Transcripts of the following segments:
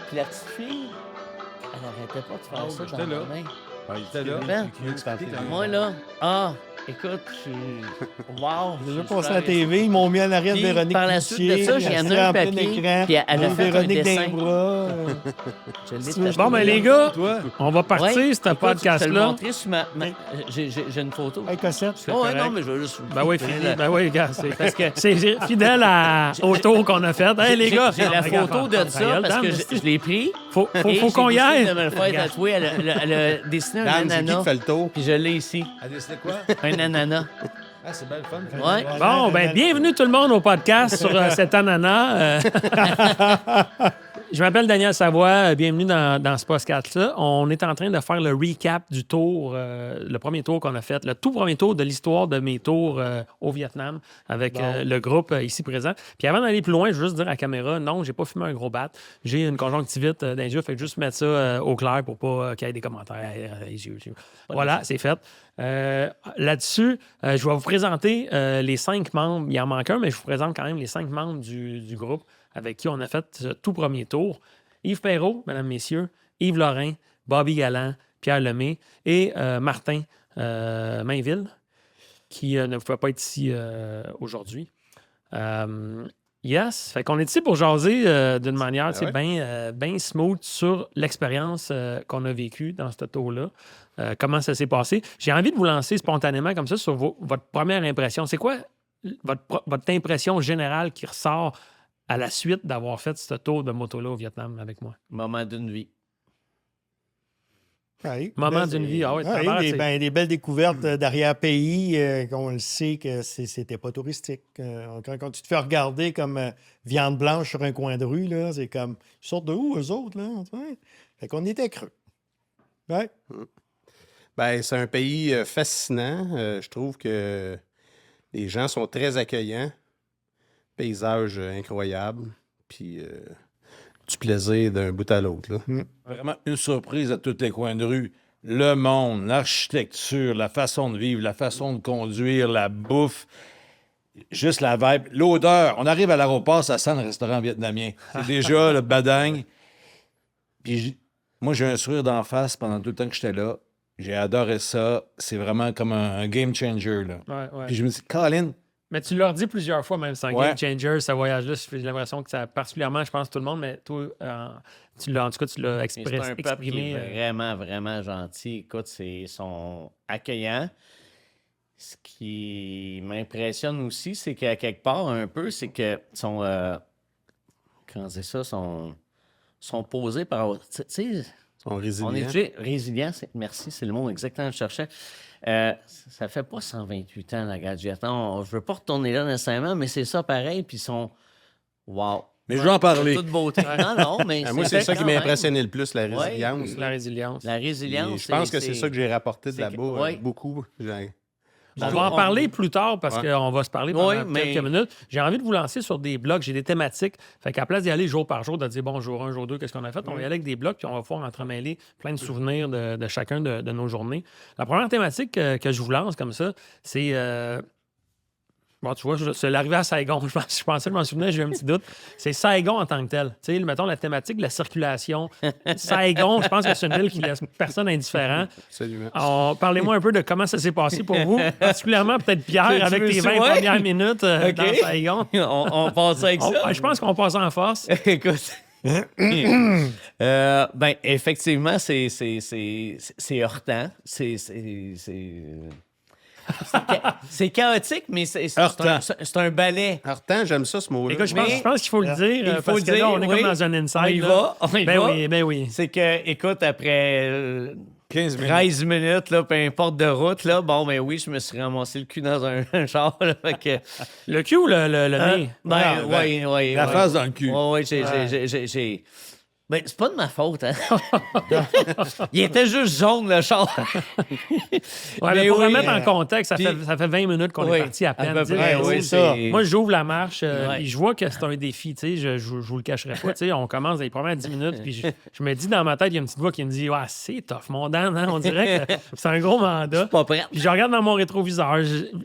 Puis la petite fille, elle arrêtait pas de faire ça j'étais dans là. la main. Il était là. Ben, moi, là, écoute, je suis... Wow! J'ai déjà passé à la TV, ils m'ont mis en arrière de Puis, Véronique par la suite de Cloutier, ça, j'ai amené un en plein papier, écran, puis elle a fait un Véronique dessin. dans les bras. Je l'ai Tu veux- tatoué. Bon, ben les gars, Toi? on va partir, Ouais, ce écoute, Je vais te le podcast-là. montrer sur j'ai une photo. Hey, Cossette. Oh, ouais, correct. non, mais je vais juste... Ben oui, ben oui, gars, c'est fidèle au tour qu'on a fait. Hey, les gars, J'ai la regarde, photo de regarde, ça parce que regarde, je l'ai pris. Faut et qu'on y j'ai aille. décidé de me le faire tatouer. Elle a dessiné un Dan, c'est qui qui ananas. fait le tour? Puis je l'ai ici. Elle décidé quoi? Un ananas. Ah, c'est bien le fun. Ouais. Bon, ben bienvenue tout le monde au podcast sur cet ananas. Je m'appelle Daniel Savoie. Bienvenue dans ce podcast-là. On est en train de faire le recap du tour, le premier tour qu'on a fait, le tout premier tour de l'histoire de mes tours au Vietnam avec le groupe ici présent. Puis avant d'aller plus loin, je veux juste dire à la caméra, non, j'ai pas fumé un gros bat. J'ai une conjonctivite dans les yeux. Fait que juste mettre ça au clair pour pas qu'il y ait des commentaires. Les yeux. Voilà, c'est fait. Là-dessus, je vais vous présenter les 5 membres. Il en manque un, mais je vous présente quand même les 5 membres du groupe avec qui on a fait ce tout premier tour. Yves Perrault, mesdames, messieurs, Yves Lorrain, Bobby Galland, Pierre Lemay et Martin Mainville, qui ne pouvait pas être ici aujourd'hui. Yes, fait qu'on est ici pour jaser d'une manière bien smooth sur l'expérience qu'on a vécue dans ce tour-là. Comment ça s'est passé. J'ai envie de vous lancer spontanément comme ça sur votre première impression. C'est quoi votre impression générale qui ressort à la suite d'avoir fait ce tour de moto-là au Vietnam avec moi? Moment d'une vie. Oui. Moment d'une vie, ah oui, ça a l'air, c'est- Des belles découvertes d'arrière-pays, qu'on le sait que c'était pas touristique. Quand tu te fais regarder comme viande blanche sur un coin de rue, là, c'est comme, ils sortent de où, eux autres? Là? Ouais. Fait qu'on était creux. Ouais. Ben, c'est un pays fascinant. Je trouve que les gens sont très accueillants. Paysage incroyable. Puis du plaisir d'un bout à l'autre. Là. Vraiment une surprise à tous les coins de rue. Le monde, l'architecture, la façon de vivre, la façon de conduire, la bouffe, juste la vibe, l'odeur. On arrive à l'aéroport, ça sent le restaurant vietnamien. C'est déjà le badang. Puis moi, j'ai un sourire d'en face pendant tout le temps que j'étais là. J'ai adoré ça. C'est vraiment comme un game changer. Là. Ouais. Puis je me dis, Colin, Mais tu l'as dit plusieurs fois, même, c'est un Ouais. game changer, ce voyage-là. J'ai l'impression que ça, particulièrement, je pense, tout le monde, mais toi, tu l'as Mais c'est un peuple qui exprimé. est vraiment, vraiment gentil. Écoute, ils sont accueillants. Ce qui m'impressionne aussi, c'est qu'à quelque part, un peu, c'est que sont... comment dire ça? Sont posés par... Tu sais, Ils sont résilients. on est résilient. Merci, c'est le mot exactement que je cherchais. Ça fait pas 128 ans, la guerre du Vietnam. Je veux pas retourner là nécessairement, mais c'est ça pareil. Puis ils sont... Wow. mais je vais en parler. Toute beauté. Non, mais Moi, c'est ça qui quand m'a même. impressionné le plus, la Ouais. résilience. La résilience. La Et résilience. je pense que c'est ça que j'ai rapporté de c'est là-bas que- ouais. beaucoup. On va en parler plus tard parce Ouais. qu'on va se parler pendant Oui, mais- quelques minutes. J'ai envie de vous lancer sur des blocs. J'ai des thématiques. Fait qu'à la place d'y aller jour par jour, de dire bon, jour 1, jour 2, qu'est-ce qu'on a fait, on va y aller avec des blocs puis on va pouvoir entremêler plein de souvenirs de chacun de nos journées. La première thématique que je vous lance comme ça, c'est. Bon, tu vois, c'est l'arrivée à Saigon. Je pensais, je m'en souvenais, j'ai eu un petit doute. C'est Saigon en tant que tel. Tu sais, mettons la thématique de la circulation. Saigon, je pense que c'est une ville qui laisse personne indifférent. Absolument. Parlez-moi un peu de comment ça s'est passé pour vous, particulièrement peut-être Pierre Tu avec veux tes ça, 20 ouais? premières minutes OK. dans Saigon. on passe avec ça. Je pense qu'on passe en force. Écoute. Ben, effectivement, c'est heurtant. C'est chaotique, mais c'est un ballet. Heurtant, j'aime ça, ce mot-là. Écoute, je Mais- pense qu'il faut le dire, Il faut parce le que dire, là, on est oui. comme dans un inside. On y là. va, on y va. Ben oui. C'est que, écoute, après 15 minutes. 13 minutes, là, peu importe de route, là, bon, ben oui, je me suis ramassé le cul dans un char. Là, fait que, Le cul ou le nez? oui. La face dans le cul. Oui, j'ai. Ben, c'est pas de ma faute, hein. Il était juste jaune, le char. Ouais, mais Mais pour oui, remettre en contexte, ça puis- fait 20 minutes qu'on Oui, est parti à peine. peu Dire, près, hey, oui, ça. c'est- Moi, j'ouvre la marche, Ouais. puis je vois que c'est un défi. Tu sais, je vous le cacherai pas. Tu sais, on commence dans les premières 10 minutes, puis je me dis dans ma tête, il y a une petite voix qui me dit c'est tough, mon Dan. Hein? On dirait que c'est un gros mandat. Pas prêt. Puis je regarde dans mon rétroviseur.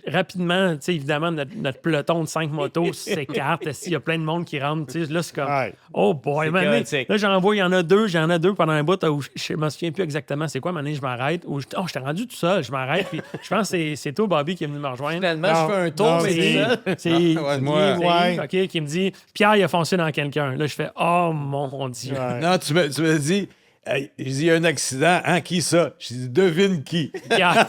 Rapidement, tu sais, évidemment, notre peloton de 5 motos s'écarte. Il y a plein de monde qui rentre. Tu sais, là, c'est comme Ouais. oh boy, C'est man. chaotique. Là, j'ai m'en va, il y en a deux pendant un bout où je me souviens plus exactement c'est quoi, ma je m'arrête. Ou j'étais rendu tout seul, je m'arrête. Puis je pense que c'est toi, Bobby, qui est venu me rejoindre. Finalement, Non, je fais un tour, non, mais c'est ça. C'est ouais, moi. ouais. OK, qui me dit Pierre, il a foncé dans quelqu'un. Là, je fais oh mon Dieu. Ouais. Non, tu me dis, hey, j'ai dit, il y a un accident. Hein, qui ça? J'ai dit, devine qui. Pierre.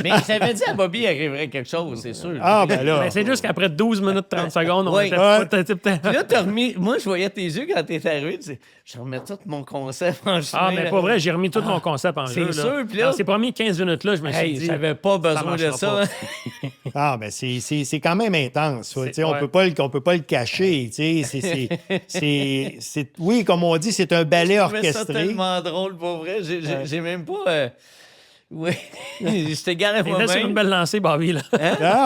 Mais j'avais dit à Bobby qu'il arriverait quelque chose, c'est sûr. Ah, ben là. Ben, c'est juste qu'après 12 minutes 30 secondes, on Ouais. était Ouais. peut-être. Puis là, t'as remis. Moi, je voyais tes yeux quand t'es arrivé. Tu sais, je remets tout mon concept en chemin. Ah, mais là. pas vrai, j'ai remis tout mon concept en c'est jeu. Là. sûr, puis là- Dans ces premiers 15 minutes-là, je me suis Hey, dit. j'avais pas besoin de marchera ça. pas. hein. Ah, ben c'est quand même intense. Ça, C'est- tu sais, on ouais. peut pas le cacher. Tu sais, oui, comme on dit, c'est un ballet Je trouvais ça orchestré. tellement drôle, pour vrai. J'ai même pas. Oui, j'étais garé Il était sur une moi-même. belle lancée, Bobby. Là.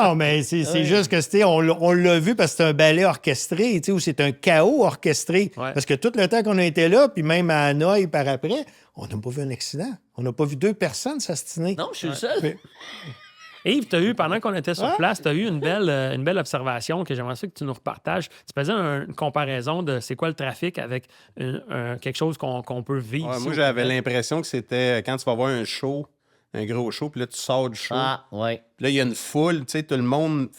Non, mais c'est juste que c'était, on l'a vu parce que c'est un ballet orchestré, tu sais, ou c'est un chaos orchestré. Ouais. Parce que tout le temps qu'on a été là, puis même à Hanoï par après, on n'a pas vu un accident. On n'a pas vu 2 personnes s'astiner. Non, je suis le seul. Et Yves, pendant qu'on était sur place, tu as eu une belle observation que j'aimerais ça que tu nous repartages. Tu faisais une comparaison de c'est quoi le trafic avec quelque chose qu'on peut vivre. Ouais, ici moi, au j'avais Québec. l'impression que c'était quand tu vas voir un show, un gros show, puis là, tu sors du show. Ah, ouais. Puis là, il y a une foule, tu sais, tout le monde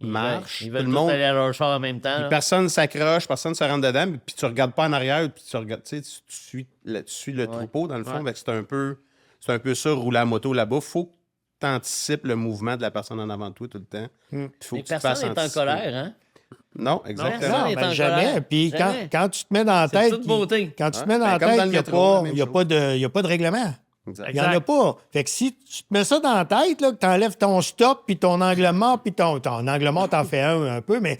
Ils marche. Ils Tout veulent le tous monde. aller à leur char en même temps. Puis là. personne s'accroche, personne se rentre dedans, puis tu regardes pas en arrière, puis tu regardes, tu sais, tu suis le troupeau, dans le fond. Ouais. Fait que c'est un peu ça, rouler à moto là-bas. Faut que tu anticipes le mouvement de la personne en avant de toi tout le temps. Puis faut Mais que tu te fasses personne n'est en anticiper. colère, hein? Non, personne exactement. Non, est ben en jamais. colère. Puis Jamais. quand tu te mets dans la C'est tête. toute beauté. Quand tu te Ouais, mets dans la ben, comme tête, dans le il n'y a, métro, la même il y a pas de règlement. Exact. Il n'y en a pas. Fait que si tu te mets ça dans la tête, là, que tu enlèves ton stop, puis ton angle mort, puis ton angle mort, t'en fais un peu, mais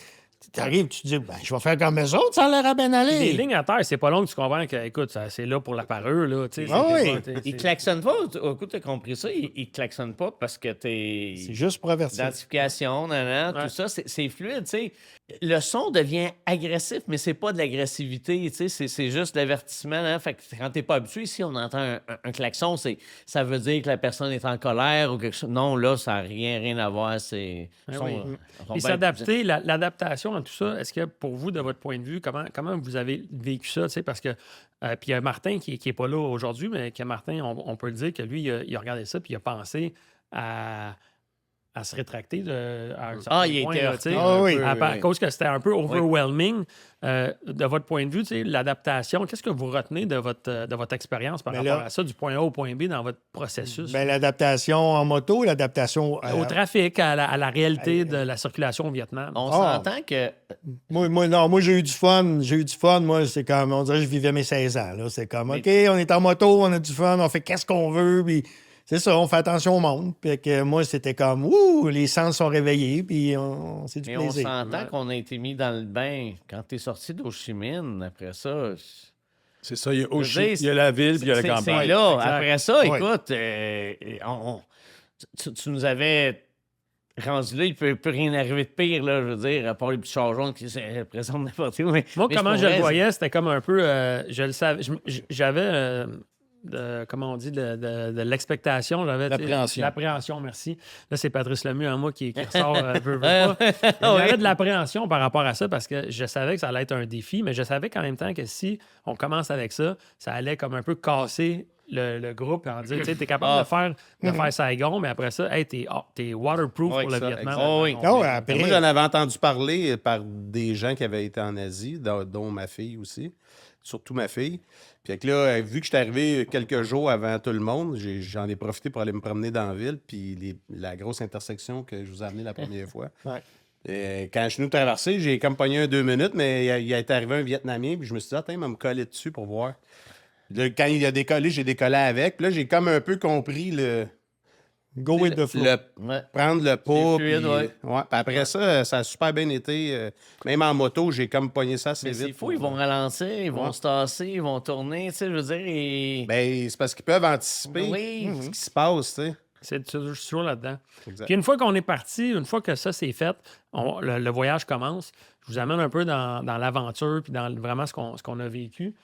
tu arrives, tu te dis, ben, je vais faire comme eux autres, ça a l'air à bien Les aller. lignes à terre, c'est pas long que tu comprends que, écoute, c'est là pour la parure. Là, tu sais, Ah c'est oui. pas- t'es- Ils klaxonnent pas. Au coup, tu as compris ça. Ils klaxonnent pas parce que t'es. C'est juste pour avertir. Identification, Ouais. tout ça, c'est fluide, tu sais. Le son devient agressif, mais c'est pas de l'agressivité, tu sais, c'est juste de l'avertissement. Hein? Fait que quand t'es pas habitué, si on entend un klaxon, ça veut dire que la personne est en colère ou quelque chose. Non, là, ça n'a rien à voir. C'est. Ah ils sont- oui. ils sont Puis bien s'adapter, l'adaptation à tout ça, est-ce que pour vous, de votre point de vue, comment vous avez vécu ça? Tu sais, parce que, puis il y a Martin qui n'est pas là aujourd'hui, mais que Martin, on peut le dire que lui, il a regardé ça puis il a pensé à se rétracter à un certain il point. était là, heurté tu sais, Ah oui. à cause que c'était un peu overwhelming. De votre point de vue, tu sais, l'adaptation, qu'est-ce que vous retenez de votre expérience par Mais rapport là- à ça, du point A au point B dans votre processus? Ben, l'adaptation en moto, l'adaptation. Au trafic, à la réalité de la circulation au Vietnam. On Ah. s'entend que. Moi, j'ai eu du fun. J'ai eu du fun. Moi, c'est comme, on dirait que je vivais mes 16 ans. Là. C'est comme, OK, on est en moto, on a du fun, on fait qu'est-ce qu'on veut. Puis c'est ça, on fait attention au monde. Puis que moi, c'était comme, les sens sont réveillés, puis c'est du Mais on plaisir. s'entend qu'on a été mis dans le bain quand t'es sorti d'Ho Chi Minh. Après ça. C'est ça, il y a, Je veux dire, il y a la ville puis il y a la C'est campagne. là. Exact. Après ça, Ouais. écoute, tu nous avais rendu là, il ne peut rien arriver de pire, là, je veux dire, à part les petits chargeons qui se présentent n'importe où. Mais Moi, mais comment pour je le vrai, voyais, c'était comme un peu. Je le savais. J'avais. Comment on dit, de l'expectation. J'avais, tu sais, L'appréhension. L'appréhension, merci. Là, c'est Patrice Lemieux en moi qui ressort veut Ah, pas. ouais. J'avais de l'appréhension par rapport à ça parce que je savais que ça allait être un défi, mais je savais qu'en même temps que si on commence avec ça, ça allait comme un peu casser le groupe et en dire, tu sais, t'es capable de faire Saigon, mais après ça, hey, t'es waterproof Ouais, pour le ça, Vietnam. exact. Oh oui. Ah ouais, après, Moi, j'en avais entendu parler par des gens qui avaient été en Asie, dont ma fille aussi, surtout ma fille. Puis fait que là, vu que j'étais arrivé quelques jours avant tout le monde, j'en ai profité pour aller me promener dans la ville. Puis la grosse intersection que je vous ai amenée la première fois. Ouais. Quand je suis venu traverser, j'ai comme pogné un 2 minutes, mais il a été arrivé un Vietnamien. Puis je me suis dit, attends, il va me coller dessus pour voir. Là, quand il a décollé, j'ai décollé avec. Puis là, j'ai comme un peu compris Go with the flow. Ouais. prendre le pas. fluide, puis, ouais. Puis après ça, ça a super bien été. Même en moto, j'ai comme pogné ça assez Mais vite. c'est fou, ils vont ralentir, ils vont Ouais. se tasser, ils vont tourner, tu sais, je veux dire. Ben, c'est parce qu'ils peuvent anticiper Oui. ce qui se passe, tu sais. C'est toujours là-dedans. Exact. Puis une fois qu'on est parti, une fois que ça c'est fait, le voyage commence. Je vous amène un peu dans l'aventure puis dans vraiment ce qu'on a vécu.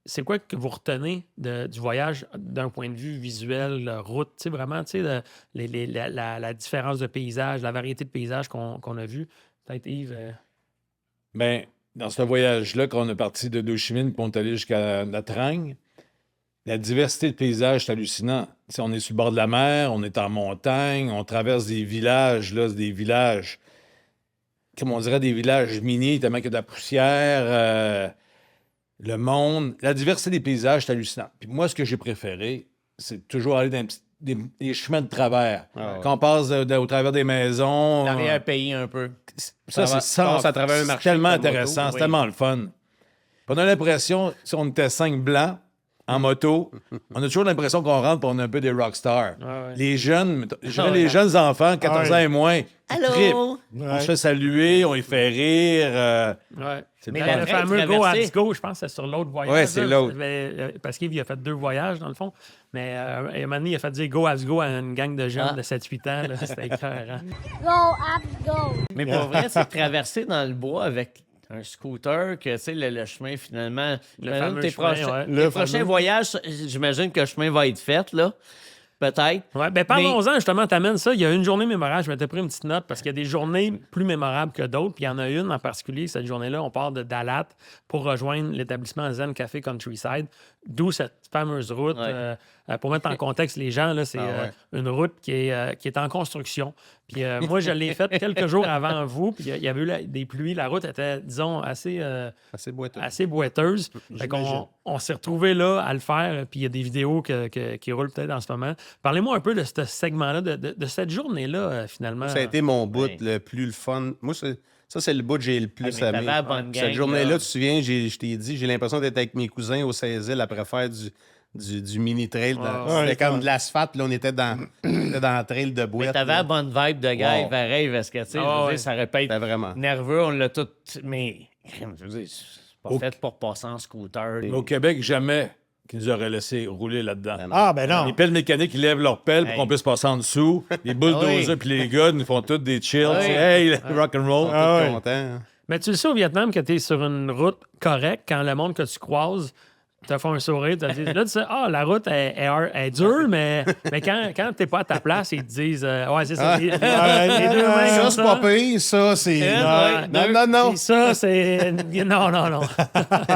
C'est quoi que vous retenez du voyage d'un point de vue visuel, route, tu sais, vraiment, tu sais, la différence de paysage, la variété de paysages qu'on a vu? Peut-être Yves. Ben, dans ce voyage-là, quand on est parti de Ho Chi Minh puis on est allé jusqu'à La Trang, la diversité de paysages, c'est hallucinant. T'sais, on est sur le bord de la mer, on est en montagne, on traverse des villages, là, c'est des villages, comme on dirait des villages miniers, tellement qu'il y a de la poussière, le monde. La diversité des paysages, c'est hallucinant. Puis moi, ce que j'ai préféré, c'est toujours aller dans des chemins de travers. Ah ouais. Quand on passe au travers des maisons. L'arrière-pays un peu. Ça, c'est passe à travers un c'est marché tellement de moto, intéressant, c'est oui. tellement le fun. Puis on a l'impression, si on était 5 blancs en moto, on a toujours l'impression qu'on rentre et on est un peu des rockstars. ouais. Les jeunes, je dirais Ah ouais. les jeunes enfants, 14 ans Ouais. et moins, ils trippent. On se fait saluer, on les fait rire. Ouais. C'est Mais le la fun. Le vraie fameux Go traversée- Abs Go, je pense que c'est sur l'autre voyage. Ouais, c'est là. l'autre. Parce qu'Yves, il a fait 2 voyages, dans le fond. Mais à un moment donné, il a fait dire Go Abs Go à une gang de jeunes Ah. de 7-8 ans. Là. C'était écœurant. Go, up, go. Mais pour vrai, c'est traverser dans le bois avec un scooter, que tu sais, le chemin finalement. Imagine fameux tes chemin, prochains, ouais. les Le prochains fameux. voyages, j'imagine que le chemin va être fait, là. Peut-être. Ouais, ben parlons-en justement, t'amènes ça. Il y a une journée mémorable, je m'étais pris une petite note parce qu'il y a des journées plus mémorables que d'autres. Puis il y en a une en particulier, cette journée-là, on part de Dalat pour rejoindre l'établissement Zen Café Countryside, d'où cette fameuse route. Ouais. Pour mettre en contexte les gens, là, c'est une route qui est en construction. Puis moi, je l'ai faite quelques jours avant vous, puis il y avait eu des pluies. La route était, disons, assez Assez boiteux. boiteuse. Fait qu'on on s'est retrouvés là à le faire, puis il y a des vidéos qui roulent peut-être en ce moment. Parlez-moi un peu de ce segment-là, de cette journée-là, finalement. Ça a été mon bout Ouais. le plus le fun. Moi, ça, c'est le bout que j'ai le plus mais t'avais aimé. la bonne gang, Cette journée-là, là. tu te souviens, je t'ai dit, j'ai l'impression d'être avec mes cousins au 16e après faire du mini-trail. C'était ouais, comme ouais. de l'asphalte. Là, on était dans le trail de Mais boîte. t'avais la bonne vibe de gars, Wow. pareil, parce que, tu sais, je veux ouais. dire, ça aurait pu être C'était vraiment. nerveux, on l'a tout. Mais, je veux dire, c'est pas Au- fait pour passer en scooter. Mais au Québec, jamais qu'ils nous auraient laissé rouler là-dedans. Ah, ben non. Les pelles mécaniques, ils lèvent leurs pelles pour Hey. qu'on puisse passer en dessous. Les bulldozers oui. puis les gars nous font tous des chills. Oui. Tu sais, hey, rock and roll. Ah, Tout ouais. content. hein. Mais tu le sais au Vietnam que tu es sur une route correcte quand le monde que tu croises te fait un sourire, te dit, là, tu sais, la route est dure, mais quand t'es pas à ta place, ils te disent, ouais, c'est ça. Les deux mains Ça, comme c'est pas pire. Ça, c'est. Non. Puis ça, c'est. Non.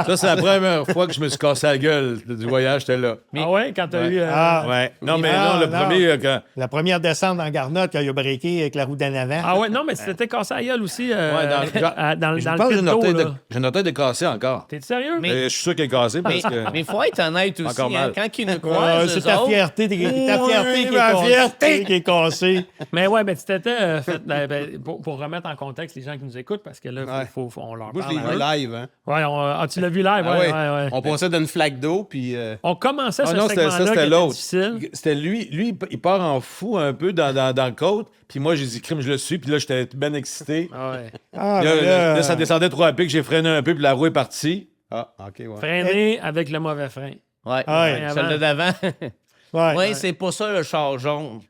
Ça, c'est la première fois que je me suis cassé la gueule du voyage, j'étais là. Ah ouais, quand t'as eu. Ah, Ouais. Non, mais Ah, non, le non. premier, quand. La première descente en Garnotte, quand il a breaké avec la roue d'en avant. Ah ouais, non, mais tu t'étais cassé la gueule aussi Ouais, dans je le pense que j'ai pit d'eau, là. une orteil de cassé encore. T'es sérieux? Mais- Je suis sûr qu'elle est cassée parce que. Mais il faut être honnête aussi. Encore Hein, mal. quand ils nous Ah, croisent, c'est eux ta autres, fierté, qui est ma cassée, fierté. qui est cassée. Mais ouais, ben tu t'étais fait. Pour remettre en contexte les gens qui nous écoutent, parce que là, Ouais. on leur Moi, je parle. l'ai vu à eux. live. Hein. Ouais, tu l'as vu live, Ah ouais. On passait d'une flaque d'eau, puis. On commençait Ah ce non, segment-là c'était qui était l'autre. difficile. C'était lui. Lui, il part en fou un peu dans le côte. Puis moi, j'ai dit, crime, je le suis. Puis là, j'étais bien excité. Ah ouais. Ah, Là, ben là, là, ça descendait trop à pic. J'ai freiné un peu. Puis la roue est partie. Ah, OK, ouais. Freiner avec le mauvais frein. Ouais, Ouais. celle-là d'avant. ouais. Oui, c'est pas ça le char jaune.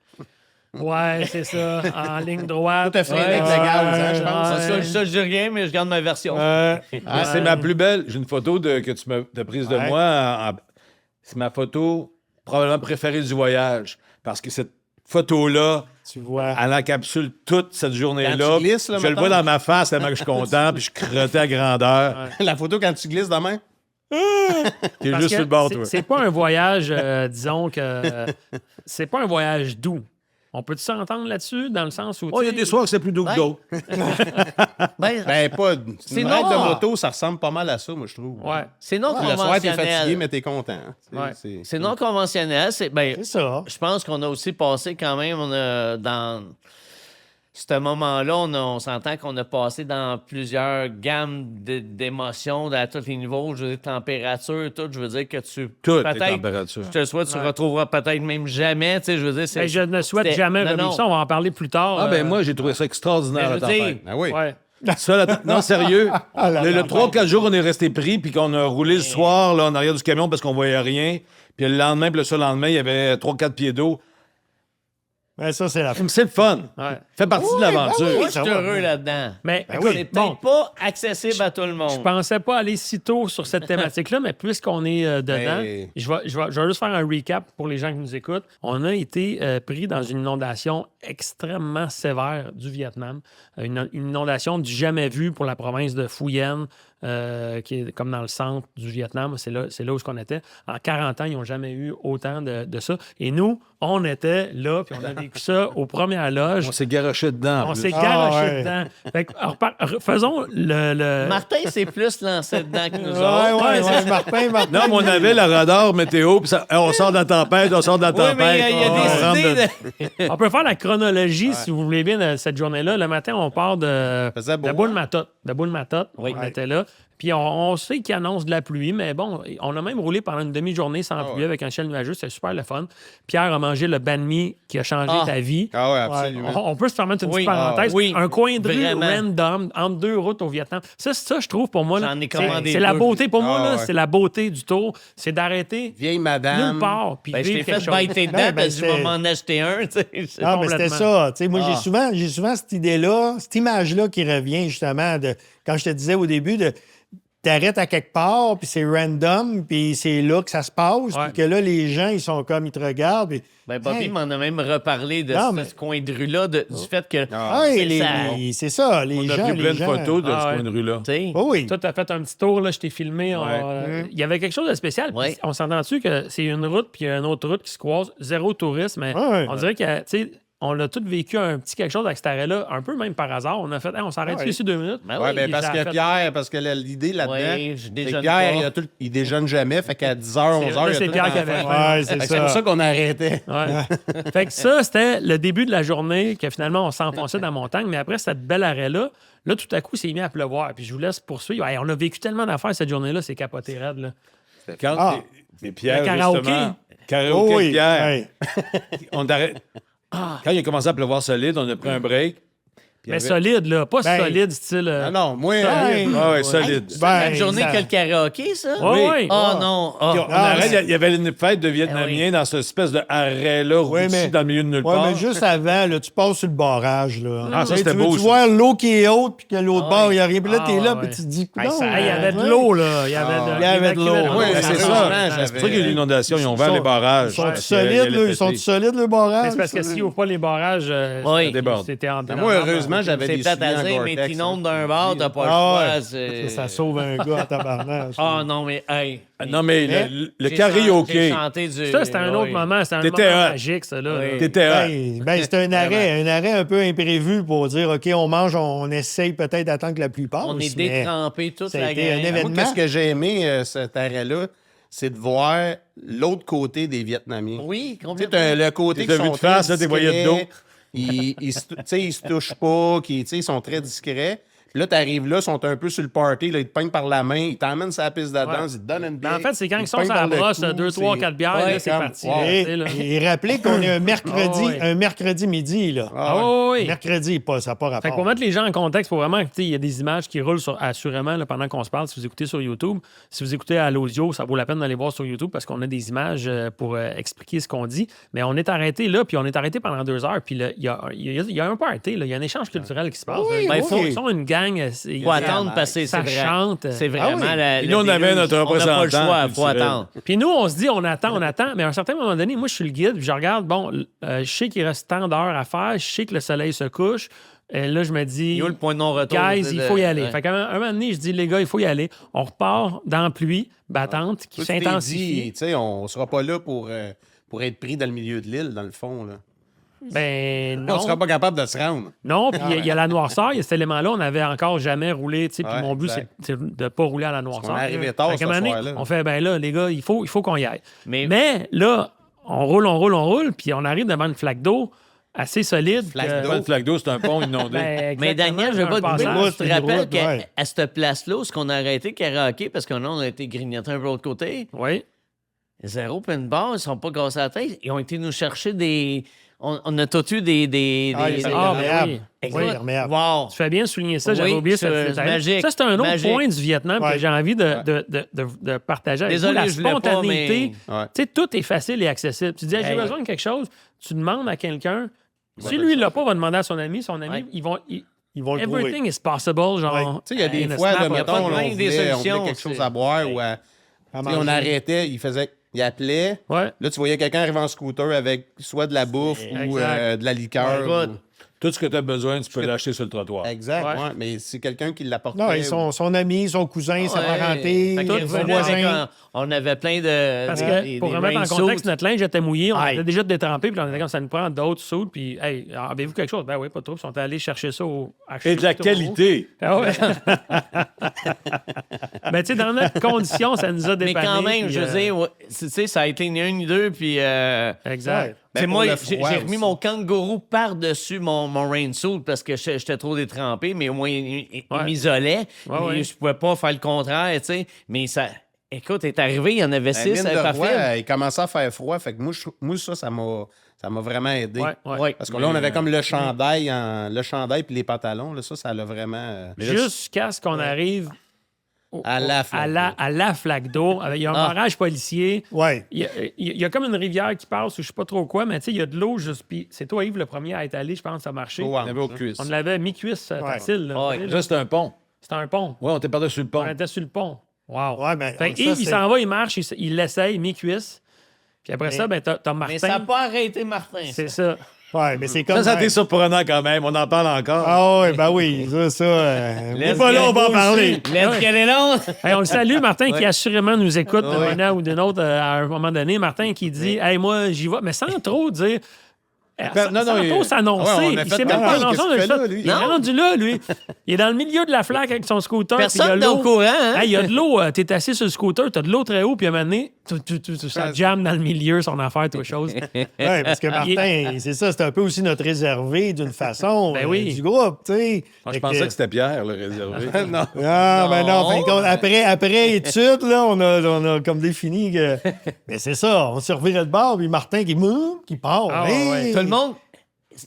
Ouais, c'est ça. En ligne droite. Tout à fait Ouais. avec la gaz, hein, je pense. Ouais. Ça, je dis rien, mais je garde ma version. Mais c'est ma plus belle. J'ai une photo que tu m'as prise de Ouais. moi. C'est ma photo probablement préférée du voyage. Parce que cette photo-là, Tu vois. elle encapsule toute cette journée-là. Quand tu glisses, là, je le mettons. vois dans ma face tellement que je suis content. Puis je crottais à grandeur. La photo quand tu glisses dans la main. T'es Parce juste que sur le bord, c'est- toi. C'est pas un voyage, disons que. C'est pas un voyage doux. On peut-tu s'entendre là-dessus, dans le sens où. Oh, il y a tu sais, des soirs que c'est plus doux que Ouais. d'autres. Ben, Ben, pas. C'est Une ride noir. de moto, ça ressemble pas mal à ça, moi, je trouve. Ouais. c'est non Le soir, t'es fatigué, conventionnel. mais t'es content. Ouais. C'est non conventionnel. C'est ça. Je pense qu'on a aussi passé quand même dans ce moment-là, on s'entend qu'on a passé dans plusieurs gammes d'émotions à tous les niveaux. Je veux dire, température, tout. Je veux dire que tu. Toutes les peut-être, températures. je te souhaite, tu retrouveras peut-être même jamais. Tu sais, je veux dire, c'est. Ben, je ne souhaite c'était- jamais non, revivre non. ça. On va en parler plus tard. Ah, ben moi, j'ai trouvé ça extraordinaire, Mais la je veux dire, tempête. Ah oui. Ouais. Ça, non, sérieux. là le là. 3-4 jours, on est resté pris, puis qu'on a roulé le soir là, en arrière du camion parce qu'on voyait rien. Puis le lendemain, puis le seul lendemain, il y avait 3-4 pieds d'eau. Ouais, ça, c'est la C'est le fun. Ouais. Fait partie de l'aventure. Moi, je ça suis va. heureux là-dedans. Mais Ben écoute, oui. C'est peut-être bon, pas accessible à tout le monde. je pensais pas aller si tôt sur cette thématique-là, mais puisqu'on est dedans, Ben- je vais juste faire un recap pour les gens qui nous écoutent. On a été pris dans une inondation extrêmement sévère du Vietnam, une inondation du jamais vu pour la province de Phu Yen. qui est comme dans le centre du Vietnam. C'est là où on était. En 40 ans, ils n'ont jamais eu autant de ça. Et nous, on était là, puis on a vécu ça aux premières loges. On s'est garoché dedans. en On plus. s'est Ah, garoché ouais. dedans. Fait que, faisons le... Martin, c'est plus lancé dedans que nous Ouais, autres. ouais, Martin. Non, mais on avait le radar météo, puis on sort de la tempête, on sort de la Oui, tempête. mais il y a on rentre des de- idées. On peut faire la chronologie, si vous voulez bien, de cette journée-là. Le matin, on part de Faisait beau, Boule-Matotte. De Boule-Matotte, Oui. on était là. Puis on sait qu'il annonce de la pluie, mais bon, on a même roulé pendant une demi-journée sans pluie avec un ciel nuageux. C'était super le fun. Pierre a mangé le banh mi qui a changé Ah. ta vie. Ah ouais, absolument. On peut se permettre une Oui. petite parenthèse. Ah, oui. Un coin de rue Vraiment. random entre deux routes au Vietnam. Ça, je trouve, pour moi, là, J'en ai c'est commandé c'est la deux. beauté. Pour moi, Ah, là, ouais. c'est la beauté du tour. C'est d'arrêter Vieille madame. nulle part puis Ben, je t'ai vivre fait quelque chose. biter dedans Ben, parce que je c'était- vais m'en acheter un. Tu sais. Ah, mais c'était complètement. ça. Tu sais, moi, Ah. j'ai souvent cette idée-là, cette image-là qui revient justement de quand je te disais au début de t'arrêtes à quelque part, puis c'est random, puis c'est là que ça se passe, Ouais. puis que là, les gens, ils sont comme, ils te regardent. Puis, Ben, Bobby hey, m'en a même reparlé de Non, ce, mais- ce coin de rue-là, du fait que. Ah. hey, c'est ça. c'est ça, les On a gens. pris les plein de gens- photos de Ah, ce ouais. coin de rue-là. Tu sais. Oh oui. Toi, tu as fait un petit tour, là, je t'ai filmé. Ouais. Il y avait quelque chose de spécial. Ouais. Puis On s'entend-tu que c'est une route puis une autre route qui se croisent, zéro tourisme, mais Ouais. on dirait que, tu sais, on a tous vécu un petit quelque chose avec cet arrêt-là, un peu même par hasard. On a fait, hey, on s'arrête Ouais. ici 2 minutes. Ben Ouais, oui, ben parce ça a que fait- Pierre, parce que l'idée là-dedans, Ouais, je c'est que déjeune Pierre, pas. il déjeune jamais, fait qu'à 10h, 11h, là, il c'est a tout Pierre le qui temps avait faim. faim. Ouais, Fait c'est que c'est pour ça. ça qu'on arrêtait. Ouais. Fait que ça, c'était le début de la journée que finalement, on s'enfonçait dans la montagne. Mais après cette belle arrêt-là, là, tout à coup, c'est mis à pleuvoir. Puis je vous laisse poursuivre. Hey, on a vécu tellement d'affaires cette journée-là, c'est capoté raide. Là. Quand Ah. et Pierre, Le karaoké. justement, Oh karaoké oui. Pierre, Hey. on arrête. Quand il a commencé à pleuvoir solide, on a pris un break. Puis il y Mais avait- solide, là. Pas Ben, solide, style. Ah non, moi, Ben, Ah ouais, solide. C'est Ben, la journée ça- que le karaoké, ça? Ouais, ouais. Oh non. Ah. Puis on arrête, mais- il y avait une fête de Vietnamiens Ah oui. dans cette espèce de arrêt-là, Ouais, routier, mais- dans le milieu de nulle Ouais, part. mais juste avant, là, tu passes sur le barrage. Là. Ah, ça, Tu sais, c'était tu veux beau, tu ça. voir l'eau qui est haute, puis que l'autre Ah bord, ouais. il arrive. Puis là, Ah t'es là, ouais. puis tu te dis, Hey, coudonc, il y avait de ouais. l'eau, là. Il y avait de, Il y avait de l'eau. l'évacuation. Ouais, c'est franchement, ça. j'avais- C'est pour ça qu'il y a eu l'inondation. Ils ont ouvert Ils les sont- barrages. Ils sont Parce que solides, il là. allait Ils sont péter. solides, le barrage. Mais c'est parce que s'ils n'ouvrent pas les barrages, Oui. Ça déborde. c'était en Moi, heureusement, j'avais C'est des plate à souliers en dire, mais Gore-Tex, t'inondes hein. d'un bar, t'as pas Ah le ouais. choix. c'est- Ça sauve un gars à tabarnak. Ah non, mais hey. Non, mais Mais- le J'ai karaoké, chanté du... Ça, c'était un autre oui. moment. C'était un T'étais moment hot. magique, ça. Là, Oui. là. t'étais hot. C'est un arrêt un peu imprévu pour dire, OK, on mange, on essaye peut-être d'attendre que la pluie passe. On est mais détrempés toute ça a la été un gang. événement. Moi, qu'est-ce que j'ai aimé, cet arrêt-là, c'est de voir l'autre côté des Vietnamiens. Oui, Tu sais, complètement. t'as le côté T'as qui vu sont de face, très là, t'es voyais de dos. discrets. Ils se touchent pas, tu sais, ils sont très discrets. Puis là, t'arrives là, ils sont un peu sur le party, là, ils te peignent par la main, ils t'emmènent sur la piste de danse, Ouais. ils te donnent une Ben, bière. en fait, c'est quand ils sont te sur peignent la par le brosse, cou, 2, 3, c'est- 4 bières, Ouais, là, c'est comme- parti. wow. là, tu sais, là. Et rappelez qu'on est Ah ouais. un mercredi midi, là. Ah ouais. Ah oui. Mercredi, pas, ça n'a pas Fait rapport. que pour mettre les gens en contexte, faut vraiment que, tu sais, il y a des images qui roulent assurément là, pendant qu'on se parle. Si vous écoutez sur YouTube, si vous écoutez à l'audio, ça vaut la peine d'aller voir sur YouTube parce qu'on a des images pour expliquer ce qu'on dit. Mais on est arrêté là, puis on est arrêté pendant 2 heures. Puis là, il y a un party, là. Il y a un échange culturel qui se passe. Oui, là. oui. Ils sont une gang. Il faut attendre parce que ça c'est vrai. chante. C'est vraiment Ah oui. la. Et nous, on avait notre On n'a pas le représentant choix, il faut culturel. attendre. Puis nous, on se dit, on attend, mais à un certain moment donné, moi, je suis le guide, puis je regarde, bon, je sais qu'il reste tant d'heures à faire, je sais que le soleil se couche. Et là, je me dis, Il y a le point de non-retour. guys, il faut y aller. Ouais. Fait qu'à un moment donné, je dis, les gars, il faut y aller. On repart dans la pluie battante qui Toi, tu t'es s'intensifie. dit, tu sais, on sera pas là pour être pris dans le milieu de l'île, dans le fond. Là. Ben On non. sera pas capable de se rendre. Non, puis il y a la noirceur, il y a cet élément-là, on n'avait encore jamais roulé, tu sais, puis Ouais, mon but, exact. c'est de ne pas rouler à la noirceur. qu'on est arrivé tard Fait qu'à un ce moment donné, soir-là. on fait, ben là, les gars, il faut qu'on y aille. Mais- Mais là, on roule, puis on arrive devant une flaque d'eau assez solide. Flaque que- d'eau. Pas de flaque d'eau, c'est un pont inondé. Ben, Mais exactement, Daniel, je veux un pas te passage. couper. Tu te une rappelles route, qu'à ouais. à cette place-là, où on a arrêté le karaoké parce qu'on a été grignoté un peu de l'autre côté, Oui. zéro pin bar, ils sont pas cassés la tête. Ils ont été nous chercher des. On a tout eu des. Ah, les Ah, ben imperméables. oui. Les Écoute, imperméables. wow. Tu fais bien souligner ça, Oui, j'avais oublié c'est cette détail. magique, Ça, c'est un autre magique. point du Vietnam Ouais. que j'ai envie de partager avec Désolé, vous. La je voulais pas, spontanéité. mais- Ouais. Tu sais, tout est facile et accessible. Tu dis, hey, j'ai Hey. besoin de quelque chose, tu demandes à quelqu'un. Si lui, il l'a pas, va demander à son ami. Son ami, Ouais. ils vont. Ils vont le trouver. Everything is possible, genre. Tu sais, il y a des in a fois, snap là, of a mettons, pas là, plein on des voulait solutions, quelque chose c'est- à boire ou À tu sais, on manger. arrêtait, il appelait. Ouais. Là, tu voyais quelqu'un arriver en scooter avec soit de la bouffe ou Exact. de la liqueur. Ouais, écoute. Tout ce que tu as besoin, tu peux l'acheter sur le trottoir. Exact, Ouais. ouais, mais c'est quelqu'un qui l'apporte. Non, ils sont son ami, son cousin, sa parenté, Fait qu'il son revenait avec voisin. on avait plein de. Parce des- que, pour des remettre en rain contexte, suits. notre linge était mouillé, on Aïe. était déjà détrempé, puis on était comme ça nous prend d'autres sous, puis, hey, avez-vous quelque chose? Ben oui, pas trop. Ils sont allés chercher ça au. Et de la qualité. Ah ouais. Ben, tu sais, dans notre condition, ça nous a Mais dépanné. quand même, puis, je veux dire, ouais, tu sais, ça a été ni un ni deux, puis. Exact. C'est Ben, moi, pour le j'ai froid remis aussi. mon kangourou par-dessus mon rain suit parce que j'étais trop détrempé, mais au moins, il Ouais. m'isolait. Ouais, Mais ouais. je pouvais pas faire le contraire, tu sais. Mais ça. Écoute, est arrivé, il y en avait Ben, 6, mine de parfait. roi, il commençait à faire froid. Fait que moi ça m'a vraiment aidé. Ouais, ouais. Ouais. Parce que là, on avait comme le chandail puis les pantalons. Là, ça l'a vraiment. Jusqu'à ce qu'on arrive À la flaque à la flaque d'eau. Il y a un Ah. barrage policier. Ouais. Il y a comme une rivière qui passe ou je sais pas trop quoi, mais tu sais, il y a de l'eau juste. Puis c'est toi, Yves, le premier à être allé, je pense, à marcher. Au On avait aux hanches, cuisses. On l'avait mi-cuisse facile. Là. Ouais. Là, c'est un pont. C'était un pont. Ouais, on était par-dessus le pont. On était sur le pont. Wow. Ouais, mais Fait que ça, Yves, il c'est- s'en va, il marche, il l'essaye, mi-cuisse. Puis après ça, ben, t'as Martin. Mais ça n'a pas arrêté Martin. C'est ça. Ouais, mais c'est comme. Ça a été surprenant quand même. On en parle encore. Ah oui, ben oui, ça. Let's Pas là, get on va en go parler. aussi. Let's get it on. Hey, on le salue, Martin, qui assurément nous écoute d'une manière ou d'une autre à un moment donné. Martin qui dit Hey, moi, j'y vais, mais sans trop dire. Ben, non, sans non, trop s'annoncer. Ouais, on a il fait s'est même comme, pas hey, annoncé. qu'est-ce on a qu'il fait fait- là, lui? Il est rendu là, lui. Il est dans le milieu de la flaque avec son scooter. puis il y a Personne n'est au l'eau. courant, hein? Hey, il y a de l'eau. T'es assis sur le scooter, t'as de l'eau très haut, puis à un moment donné, ça jamme dans le milieu, son affaire, toute chose. Oui, parce que Martin, c'est ça, c'est un peu aussi notre réservé d'une façon Ben oui. du groupe, tu sais. Moi, je Fait pensais que c'était Pierre, le réservé. non. Ah, ben non, en fin de Non. compte, après étude, là, on a comme défini que. Mais c'est ça, on se revirait de bord, puis Martin qui part. Ah, Hey! ouais. Tout le monde.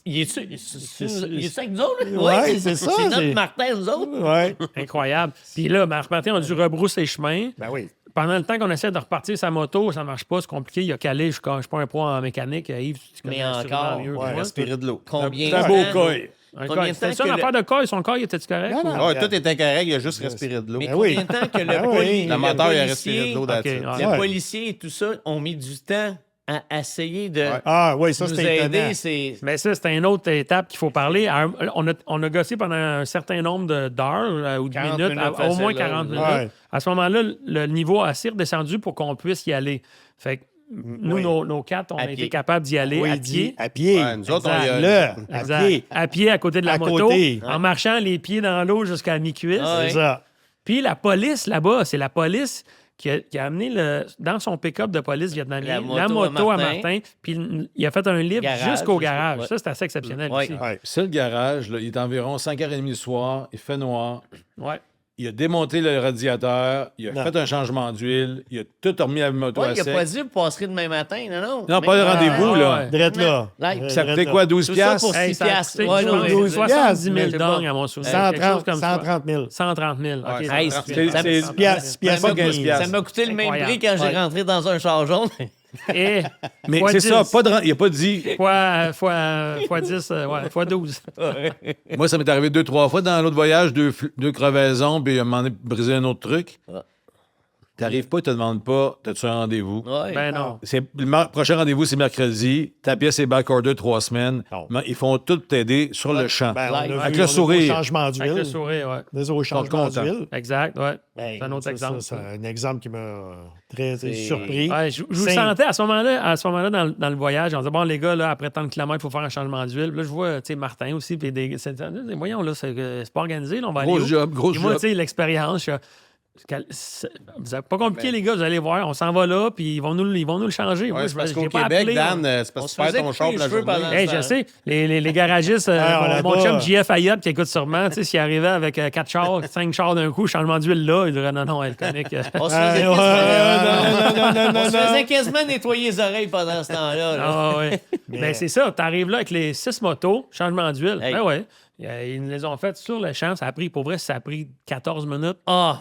Il est-tu avec nous autres? là? Ouais, c'est ça, C'est notre c'est- Martin, nous autres. Ouais. Incroyable. Puis là, Martin, on a dû rebrousser les chemins. Ben oui. Pendant le temps qu'on essaie de repartir sa moto, ça marche pas, c'est compliqué. Il a calé, je suis pas un pro en mécanique. Yves, tu connais Mais assurément encore, mieux que ouais, moi. Respirer de l'eau. Combien C'est un de beau temps? coil. Un Combien coil. de C'était temps ça que l'affaire de coil? Son coil était-tu correct? Non, ou- non. Ouais, tout était correct, il a juste respiré de l'eau. Mais Ben oui. combien de temps que le, Ben oui. Le moteur, il a respiré de l'eau Ok, là-dessus. ouais. le Ouais. policier et tout ça ont mis du temps à essayer de Ah, oui, ça, nous c'était étonnant. aider. C'est Mais ça, c'est une autre étape qu'il faut parler. On a gossé pendant un certain nombre d'heures ou de 40 minutes, minutes au facile, moins là. 40 minutes. Ouais. À ce moment-là, le niveau a assez redescendu pour qu'on puisse y aller. Fait que nous, Oui. nos quatre, on À a pied. été capables d'y aller Oui, à il dit pied. à pied. Ouais, nous autres, Exact. on y a- Là, à Exact. pied. À pied, à côté de la À moto, côté. en marchant les pieds dans l'eau jusqu'à mi-cuisse. Ouais. C'est ça. Puis la police, là-bas, c'est la police qui a amené dans son pick-up de police vietnamien La moto à Martin. Puis il a fait un lift Garage, jusqu'au garage. ouais. Ça, c'est assez exceptionnel Ouais. aussi. Ouais. C'est le garage, là, il est environ 5h30 du soir, il fait noir. Ouais. Il a démonté le radiateur, il a Non. fait un changement d'huile, il a tout remis la moto Ouais, à il a sec. pas dit vous passerez demain matin, non? Non, pas de rendez-vous, Ah, là. ouais. Drette là. Là, Ça Drette coûtait là. quoi, 12 Tout ça piastres? pour Hey, 6 ça a piastres. coûté, Ouais, je non, pense, mais- 12 70 000 c'est dong bon. à mon souvenir. Quelque chose 130 comme ça. 130 000. 130 000. OK, Hey, 130 000. c'est- ça- c'est- 6 piastres, 6 piastres. pas et 15 demi. piastres. Ça m'a coûté le même Incroyable. prix quand j'ai Ouais. rentré dans un char jaune. Et Mais fois c'est 10. ça, il n'a pas dit. fois 10, ouais, fois 12. Moi, ça m'est arrivé 2-3 fois dans l'autre voyage, deux crevaisons, puis à un moment donné, briser un autre truc. T'arrives pas, ils te demandent pas, t'as-tu un rendez-vous? Ouais. Ben non. Prochain rendez-vous, c'est mercredi. Ta pièce est back-order 3 semaines. Non. Mais ils font tout t'aider sur le champ. Ben, on a Avec vu, le on a vu sourire. Au changement Avec le d'huile. sourire, ouais. Des au changement content. d'huile. Exact, ouais. Ben, C'est un autre ça, exemple. C'est un exemple qui m'a très C'est- surpris. Ouais, je vous Simple. sentais à ce moment-là dans le voyage. On disait, bon, les gars, là, après tant de kilomètres, il faut faire un changement d'huile. Puis là, je vois, tu sais, Martin aussi. Puis voyons, là, c'est pas organisé. Là, on va aller Gros où? job, gros Puis moi, job. tu sais, l'expérience, vous n'êtes pas compliqué, les gars, vous allez voir, on s'en va là, puis ils vont nous le changer. Moi, Ouais, c'est parce j'ai qu'au pas Québec, appelé, Dan, on- c'est parce on que se tu perds faisait ton couper char les pour la cheveux pendant journée. le Hey, je sais, les garagistes, mon là-bas. chum JF Ayotte qui écoute sûrement, tu sais, s'il arrivait avec 4 chars, 5 chars d'un coup, changement d'huile là, il dirait non, elle comique. On se Ah, faisait ouais, quasiment- non, on se faisait quasiment nettoyer les oreilles pendant ce temps-là. là. Ah ouais. Mais c'est ça, t'arrives là avec les 6 motos, changement d'huile. Hey. Ben ouais. Ils nous les ont fait sur le champ. Ça a pris, pour vrai, ça a pris 14 minutes. Ah,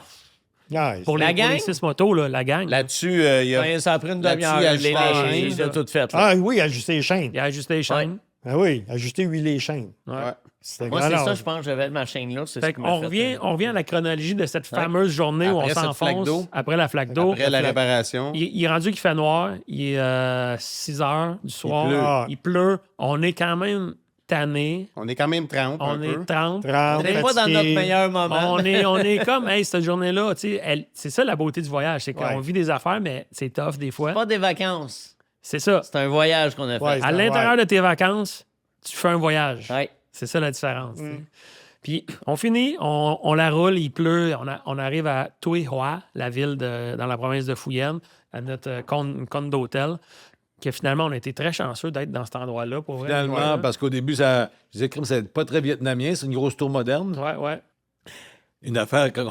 Nice. Pour La les gang? 6 motos, là, la gang. Là-dessus, il y a. ben, ça a pris une Là-dessus, demi-heure. il a Les ajusté la il chaîne, a tout fait. là. Ah oui, ajuster les chaînes. Il a ajusté les chaînes. Ah oui, ajuster, huiler les chaînes. Ouais. Ouais. C'était Moi, grand c'est ça, âge. je pense que j'avais ma chaîne là. C'est ce Fait qui qu'on m'a fait, revient à la chronologie de cette fameuse journée où on Après cette flaque s'enfonce d'eau. après la flaque d'eau. Après la réparation. Il est rendu qu'il fait noir. Il est 6 heures du soir. pleut. Il pleut. On est quand même tanné. On est quand même 30 On un peu. est 30. 30, On n'est pas dans fatigué. notre meilleur moment. On est comme, hey, cette journée-là, tu sais, c'est ça la beauté du voyage. C'est qu'on Ouais. vit des affaires, mais c'est tough des fois. Pas des vacances. C'est ça. C'est un voyage qu'on a fait. Ouais, À l'intérieur de tes vacances, tu fais un voyage. Ouais. C'est ça la différence. tu sais. Puis on finit, on la roule, il pleut, on arrive à Tuy Hoa, la ville dans la province de Phu Yen, à notre compte d'hôtel, que finalement, on a été très chanceux d'être dans cet endroit-là. Pour vrai. Finalement, parce qu'au début, je disais que c'est pas très vietnamien, c'est une grosse tour moderne. Ouais. Une affaire, quand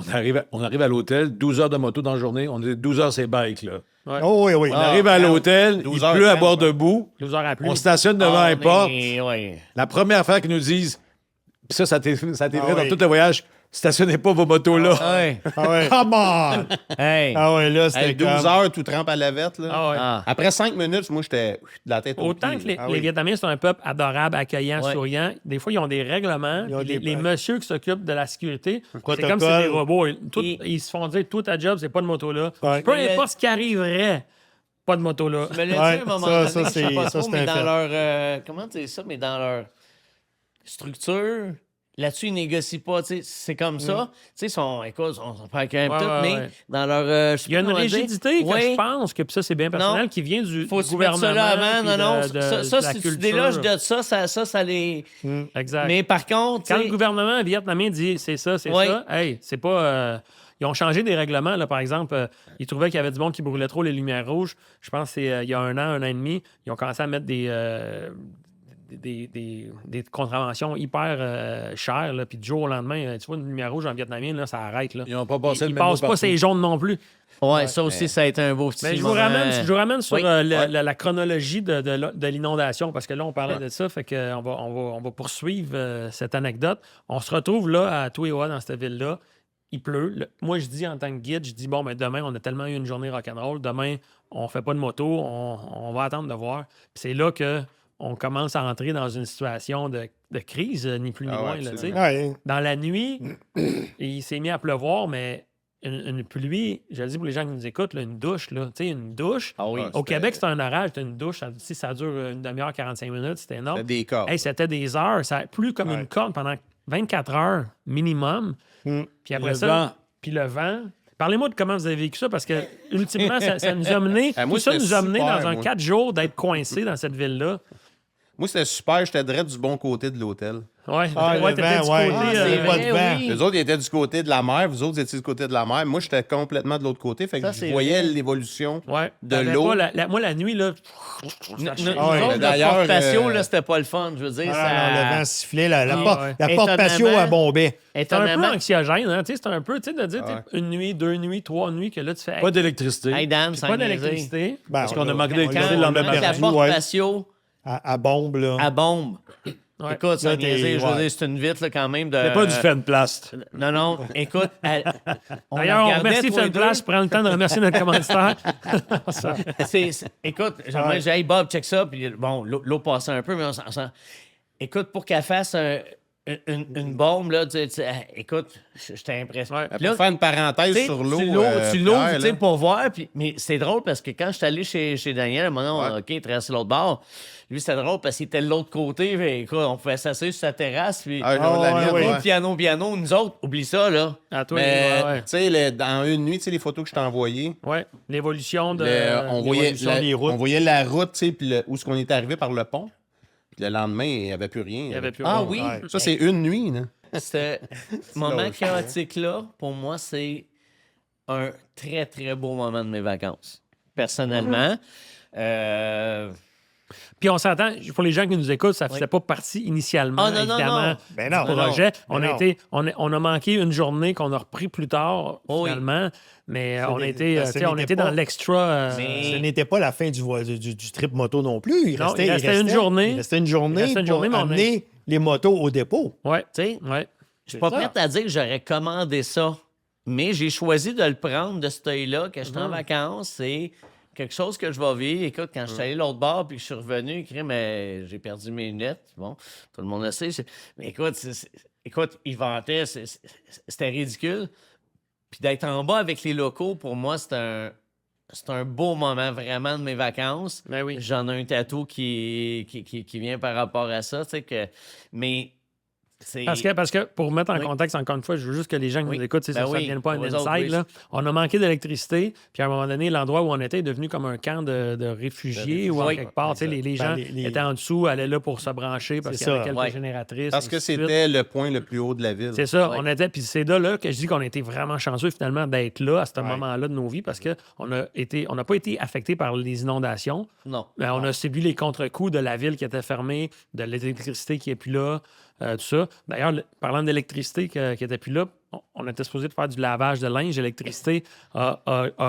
on arrive à l'hôtel, 12 heures de moto dans la journée, on est 12 heures, c'est bike, là. Oh, oui, oui. On arrive à l'hôtel, il 12 heures pleut à quand boire même. debout, 12 heures à pluie. on stationne devant un porte. Ouais. La première affaire qu'ils nous disent, puis ça t'est vrai Ah dans oui. tout le voyage, stationnez pas vos motos là. Ouais. Ah ouais. Come on! Hey. Ah ouais, là, c'était Hey, 12 comme... heures, tout trempe à la vette. Là. Ah ouais. Ah. Après 5 minutes, moi, j'étais de la tête aux Autant pieds, que les, là. les Vietnamiens, c'est un peuple adorable, accueillant, Ouais. souriant. Des fois, ils ont des règlements. Ils ont Puis des- les messieurs qui s'occupent de la sécurité, c'est Protocole. comme si c'est des robots. Et- Ils se font dire, tout ta job, c'est pas de moto là. Ouais. Peu Mais importe ce qui arriverait, pas de moto là. Je me l'ai dit Ouais, à un moment ça, donné, ça, je sais c'est- pas ça, trop, c'est mais un dans fait. leur... comment dire ça? Mais dans leur structure, là-dessus, ils négocient pas. Tu sais, c'est comme ça. Tu sais, écoute, ils sont pas quand même Ouais, tout, ouais, mais ouais. dans leur... je sais Il y a pas une comment dire. rigidité que Oui. je pense que puis ça, c'est bien personnel, Non. qui vient du Faut se mettre gouvernement. ça là avant. puis Non, non. de Ça, la si tu culture. déloges de ça les... Exact. Mais par contre, tu Quand sais, le gouvernement vietnamien dit c'est ça, Ouais. hey, c'est pas. Ils ont changé des règlements, là, par exemple. Ils trouvaient qu'il y avait du monde qui brûlait trop les lumières rouges. Je pense que c'est il y a un an et demi, ils ont commencé à mettre des contraventions hyper chères. Là. Puis du jour au lendemain, tu vois, une lumière rouge en vietnamien, là, ça arrête. Là. Ils n'ont pas passé Ils le même passent pas ces jaunes non plus. ouais, ça aussi, ça a été un beau petit Mais je vous moment. ramène sur Oui. la chronologie de l'inondation, parce que là, on parlait de ça, fait qu'on on va poursuivre cette anecdote. On se retrouve là à Tuy Hoa, dans cette ville-là. Il pleut. Moi, je dis en tant que guide, je dis, bon, ben, demain, on a tellement eu une journée rock'n'roll. Demain, on fait pas de moto, on va attendre de voir. Puis c'est là que on commence à entrer dans une situation de crise, ni plus ni Ah ouais, moins. Là, tu sais. absolument. Ouais. Dans la nuit, il s'est mis à pleuvoir, mais une pluie, je le dis pour les gens qui nous écoutent, là, une douche, là, tu sais, une douche. Ah oui. Ah, Au c'était- Québec, c'est un orage, c'est une douche. Si ça dure une demi-heure, 45 minutes, c'était énorme. C'était des corps. Hey, c'était des heures. Ça a plu comme Ouais. une corde pendant 24 heures minimum. Puis après Le ça, vent. puis le vent. Parlez-moi de comment vous avez vécu ça, parce que, ultimement, ça nous a mené. Ah, moi, tout ça c'était nous a mené super, dans un moi. 4 jours d'être coincés dans cette ville-là. Moi, c'était super. J'étais direct du bon côté de l'hôtel. Ouais, Ah, ouais, le t'étais vent, du ouais. côté. Ah, c'est c'est vrai, pas de vent. oui. Les autres, ils étaient du côté de la mer. Vous autres, vous étiez du côté de la mer. Moi, j'étais complètement de l'autre côté. Fait que Ça, je c'est voyais vrai. l'évolution Ouais. de T'avais l'eau. pas moi, la nuit, là. Nous ouais. autres, D'ailleurs, le porte patio, euh, là, c'était pas le fun. Je veux dire, Ah, ça... non, le vent sifflait, la ouais. porte patio Étonnamment. à Bombay. C'est un peu Étonnamment. anxiogène, hein? Tu sais, c'est un peu, tu sais, de dire, Ouais. tu sais, une nuit, 2 nuits, 3 nuits, que là, tu fais. Pas d'électricité. Hey, Dan, J'ai sans pas niaiser. d'électricité. Parce qu'on a manqué Quand d'électricité le on lendemain manque la matin. porte ouais. patio À Bombe, là. à bombe. Ouais. Écoute, sans Là, t'es- niaiser, je veux ouais. dire, c'est une vitre là, quand même de... C'est pas du Fenplast. Non, non, écoute, on D'ailleurs, on regardait remercie tous les Fenplast. Je prends le temps de remercier notre commanditaire. Écoute, j'aimerais j'ai hey Bob, check ça, puis bon, l'eau passait un peu, mais on s'en... Écoute, pour qu'elle fasse une bombe, là, écoute, j'étais impressionné. Ouais. Puis là, Pour faire une parenthèse tu sais, sur l'eau. tu l'ouvres, Pierre, tu sais, là. pour voir. Mais c'est drôle parce que quand je suis allé chez Daniel, maintenant, Ouais. OK, il traversait l'autre bord. Lui, c'était drôle parce qu'il était de l'autre côté. Puis, écoute, on pouvait s'asseoir sur sa terrasse. Puis, Ah, non, la ouais, mienne, ouais. ouais. piano. Nous autres, oublie ça, là. À toi, Mais, ouais. tu sais, dans une nuit, tu sais, les photos que je t'ai envoyées, Ouais. L'évolution de. on voyait l'évolution des routes. on voyait la route, tu sais, puis où est-ce qu'on est arrivé par le pont. Puis le lendemain, il n'y avait plus rien. Il y avait plus Ah rien. oui. Ouais. Ça, c'est une nuit, là. Ce moment lâche. chaotique-là, pour moi, c'est un très, très beau moment de mes vacances. Personnellement. Puis on s'entend, pour les gens qui nous écoutent, ça ne faisait pas partie initialement, Ah, non, non, évidemment, non. Ben du non. projet. Non, On, non. a été, on a manqué une journée qu'on a repris plus tard, Oh oui. finalement. Mais Ce on a n'est- été, parce que tu sais, ce on n'était était pas- dans l'extra. Mais- Ce n'était pas la fin du trip moto non plus. Non, il restait une journée. Il restait une journée Il restait une pour journée, mais on amener les motos au dépôt. Ouais, Tu sais, ouais. je suis pas ça. prête à dire que j'aurais commandé ça. Mais j'ai choisi de le prendre de cet œil-là, que j'étais en vacances. C'est quelque chose que je vais vivre. Écoute, quand je suis allé l'autre bord puis que je suis revenu, écrit, mais j'ai perdu mes lunettes. Bon, tout le monde le sait. Mais écoute, écoute, ils vantaient, c'était ridicule. Puis d'être en bas avec les locaux, pour moi, c'est c'est un beau moment vraiment de mes vacances. Ben oui. J'en ai un tatou qui vient par rapport à ça, tu sais que... Mais... c'est- Parce que pour mettre en Oui. contexte, encore une fois, je veux juste que les gens qui Oui. nous écoutent, Ben ça ne oui, vienne pas un pour eux inside. autres, oui. Là. On a manqué d'électricité, puis à un moment donné, l'endroit où on était est devenu comme un camp de réfugiés ou en Oui. quelque part, tu sais, les gens les- étaient en dessous, allaient là pour se brancher parce C'est qu'il y avait ça. quelques Ouais. génératrices. Parce que ainsi de suite. c'était le point le plus haut de la ville. C'est ça, Ouais. on était, puis c'est là que je dis qu'on a été vraiment chanceux finalement d'être là à ce Ouais. moment-là de nos vies parce qu'on n'a pas été affectés par les inondations. Non. Mais on a subi les contre-coups de la ville qui était fermée, de l'électricité qui n'est plus là, tout ça. D'ailleurs, parlant d'électricité qui n'était plus là, on était supposé de faire du lavage de linge. L'électricité a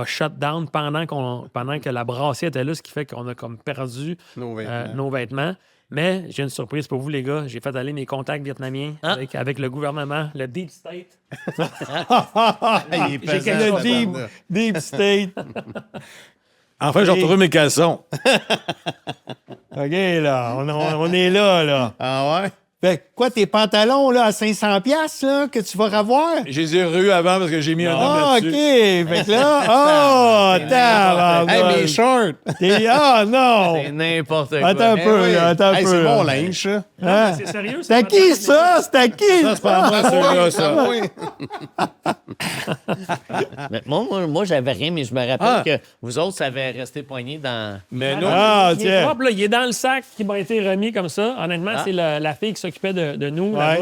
shut down pendant que la brassière était là, ce qui fait qu'on a comme perdu Nos vêtements. nos vêtements. Mais j'ai une surprise pour vous, les gars. J'ai fait aller mes contacts vietnamiens Ah. avec le gouvernement, le Deep State. Il est J'ai pesant, quelque ce chose. bande-là. Deep State. Enfin, j'ai retrouvé mes caleçons. OK, là, on est là. Ah ouais? Fait que quoi, tes pantalons, là, à 500$, là, que tu vas revoir? Je les ai rus avant parce que j'ai mis un Ah, homme OK. là-dessus. Fait que là, Hey, mes shorts! Ah, non! C'est n'importe quoi. Attends un Eh peu, oui. là, attends un Hey, peu. c'est là. mon linge, ça. Hein? C'est sérieux? C'est à qui, ça? C'est à qui? Ça, c'est pas à moi, ceux-là, ça. Ah oui. Mais moi, j'avais rien, mais je me rappelle Ah. que vous autres, ça avait resté poigné dans... Mais non. Ah, Il est tiens. propre, là, il est dans le sac qui m'a été remis comme ça. Honnêtement, c'est la fille qui s'occupait de nous Ouais.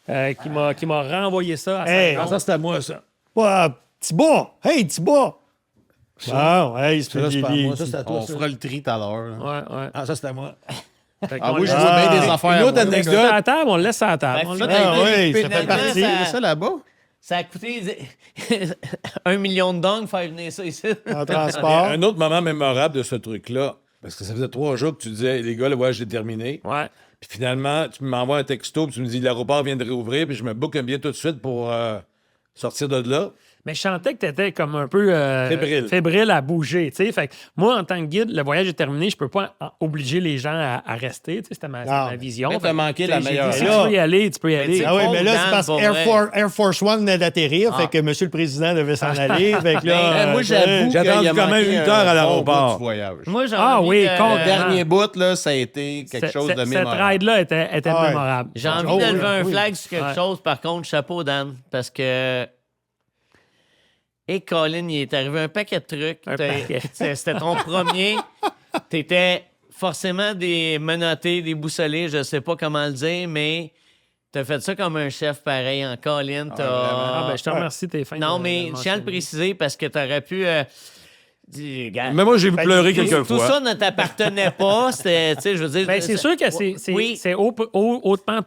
là-bas qui m'a renvoyé ça à Hey, sa Ah, ça, c'est à moi, ça. Ouais, Thibaut! Hey, Thibaut! Ah, ouais, Ça, c'est pas à moi. Ça, c'est à toi. On ça. fera le tri tout à l'heure. là. Ouais. Ah, ça, c'est à moi. Fait Ah qu'on oui, je laisse- vois bien des affaires. Une autre moi. anecdote. à la table, on le laisse à la table. Ben, On le ça, laisse- Ah t'as oui, été ça fait pénalement, partie. C'est ça là-bas? Ça a coûté 1 million de dong faire venir ça ici. En transport. Un autre moment mémorable de ce truc-là, parce que ça faisait 3 jours que tu disais, les gars, le voyage est terminé. Ouais. Puis finalement, tu m'envoies un texto, puis tu me dis, l'aéroport vient de réouvrir, puis je me book un billet tout de suite pour sortir de là. Mais je sentais que tu étais comme un peu Fébrile. à bouger. Tu sais. Fait que moi, en tant que guide, le voyage est terminé. Je peux pas obliger les gens à rester. Tu sais, c'était ma vision. Mais Fait t'as que, manqué tu la sais, j'ai meilleure. dit, Si Là- tu peux y aller, tu peux y aller. c'est Ah oui, mais là, Dan, c'est parce pour Air Force One venait d'atterrir, fait que M. le Président devait s'en aller. Fait que là, moi, j'avoue J'ai attendu quand même 8 heures à l'aéroport. Voyage. Moi, j'ai Ah envie oui, de- con, Le dernier bout, là, ça a été quelque chose de Cette mémorable. ride-là était Ah ouais. mémorable. J'ai envie Oh, de lever un oui. flag sur quelque Ouais. chose. Par contre, chapeau, Dan, parce que... Et Colin, il est arrivé un paquet de trucs. Un paquet. C'était ton premier. T'étais forcément des menottés, des boussolés, je sais pas comment le dire, mais t'as fait ça comme un chef pareil en Colin. Ah, ben, je te remercie, t'es fin. Non, de- mais de je tiens à le mentionner. préciser parce que t'aurais pu... regarde, Mais moi, j'ai pleuré tout, quelques tout fois. ça ne t'appartenait pas. C'était, tu sais, je veux dire... Ben, c'est sûr que c'est Oui. hautement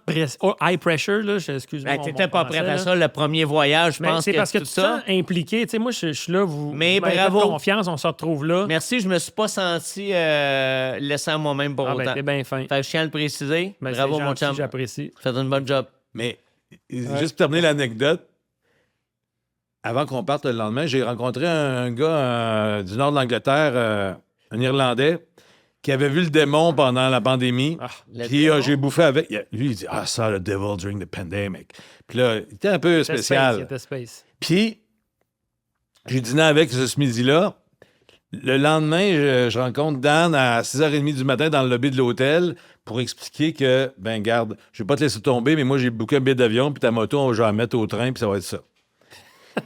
high pressure, là. Excuse-moi. Ben, mon t'étais pas français, prêt à là. ça le premier voyage, je Mais pense c'est parce que tout tu te sens impliqué. Tu sais, moi, je suis là, Mais vous m'avez bravo. fait confiance, on se retrouve là. Merci, je me suis pas senti laissé à moi-même pour Ah, autant. ben, t'es bien fin. Fait que je tiens à le préciser. Ben, Bravo, c'est mon gentil, chum. J'apprécie. Faites une bonne job. Mais juste pour terminer l'anecdote, avant qu'on parte le lendemain, j'ai rencontré un gars du nord de l'Angleterre, un Irlandais, qui avait vu le démon pendant la pandémie. le Puis démon? j'ai bouffé avec. Lui, il dit I saw the devil during the pandemic. Puis là, il était un peu C'était spécial. C'était space. Puis, j'ai dîné avec ce midi-là. Le lendemain, je rencontre Dan à 6h30 du matin dans le lobby de l'hôtel pour expliquer que, ben garde, je vais pas te laisser tomber, mais moi, j'ai booké un billet d'avion, puis ta moto, on va la mettre au train, puis ça va être ça.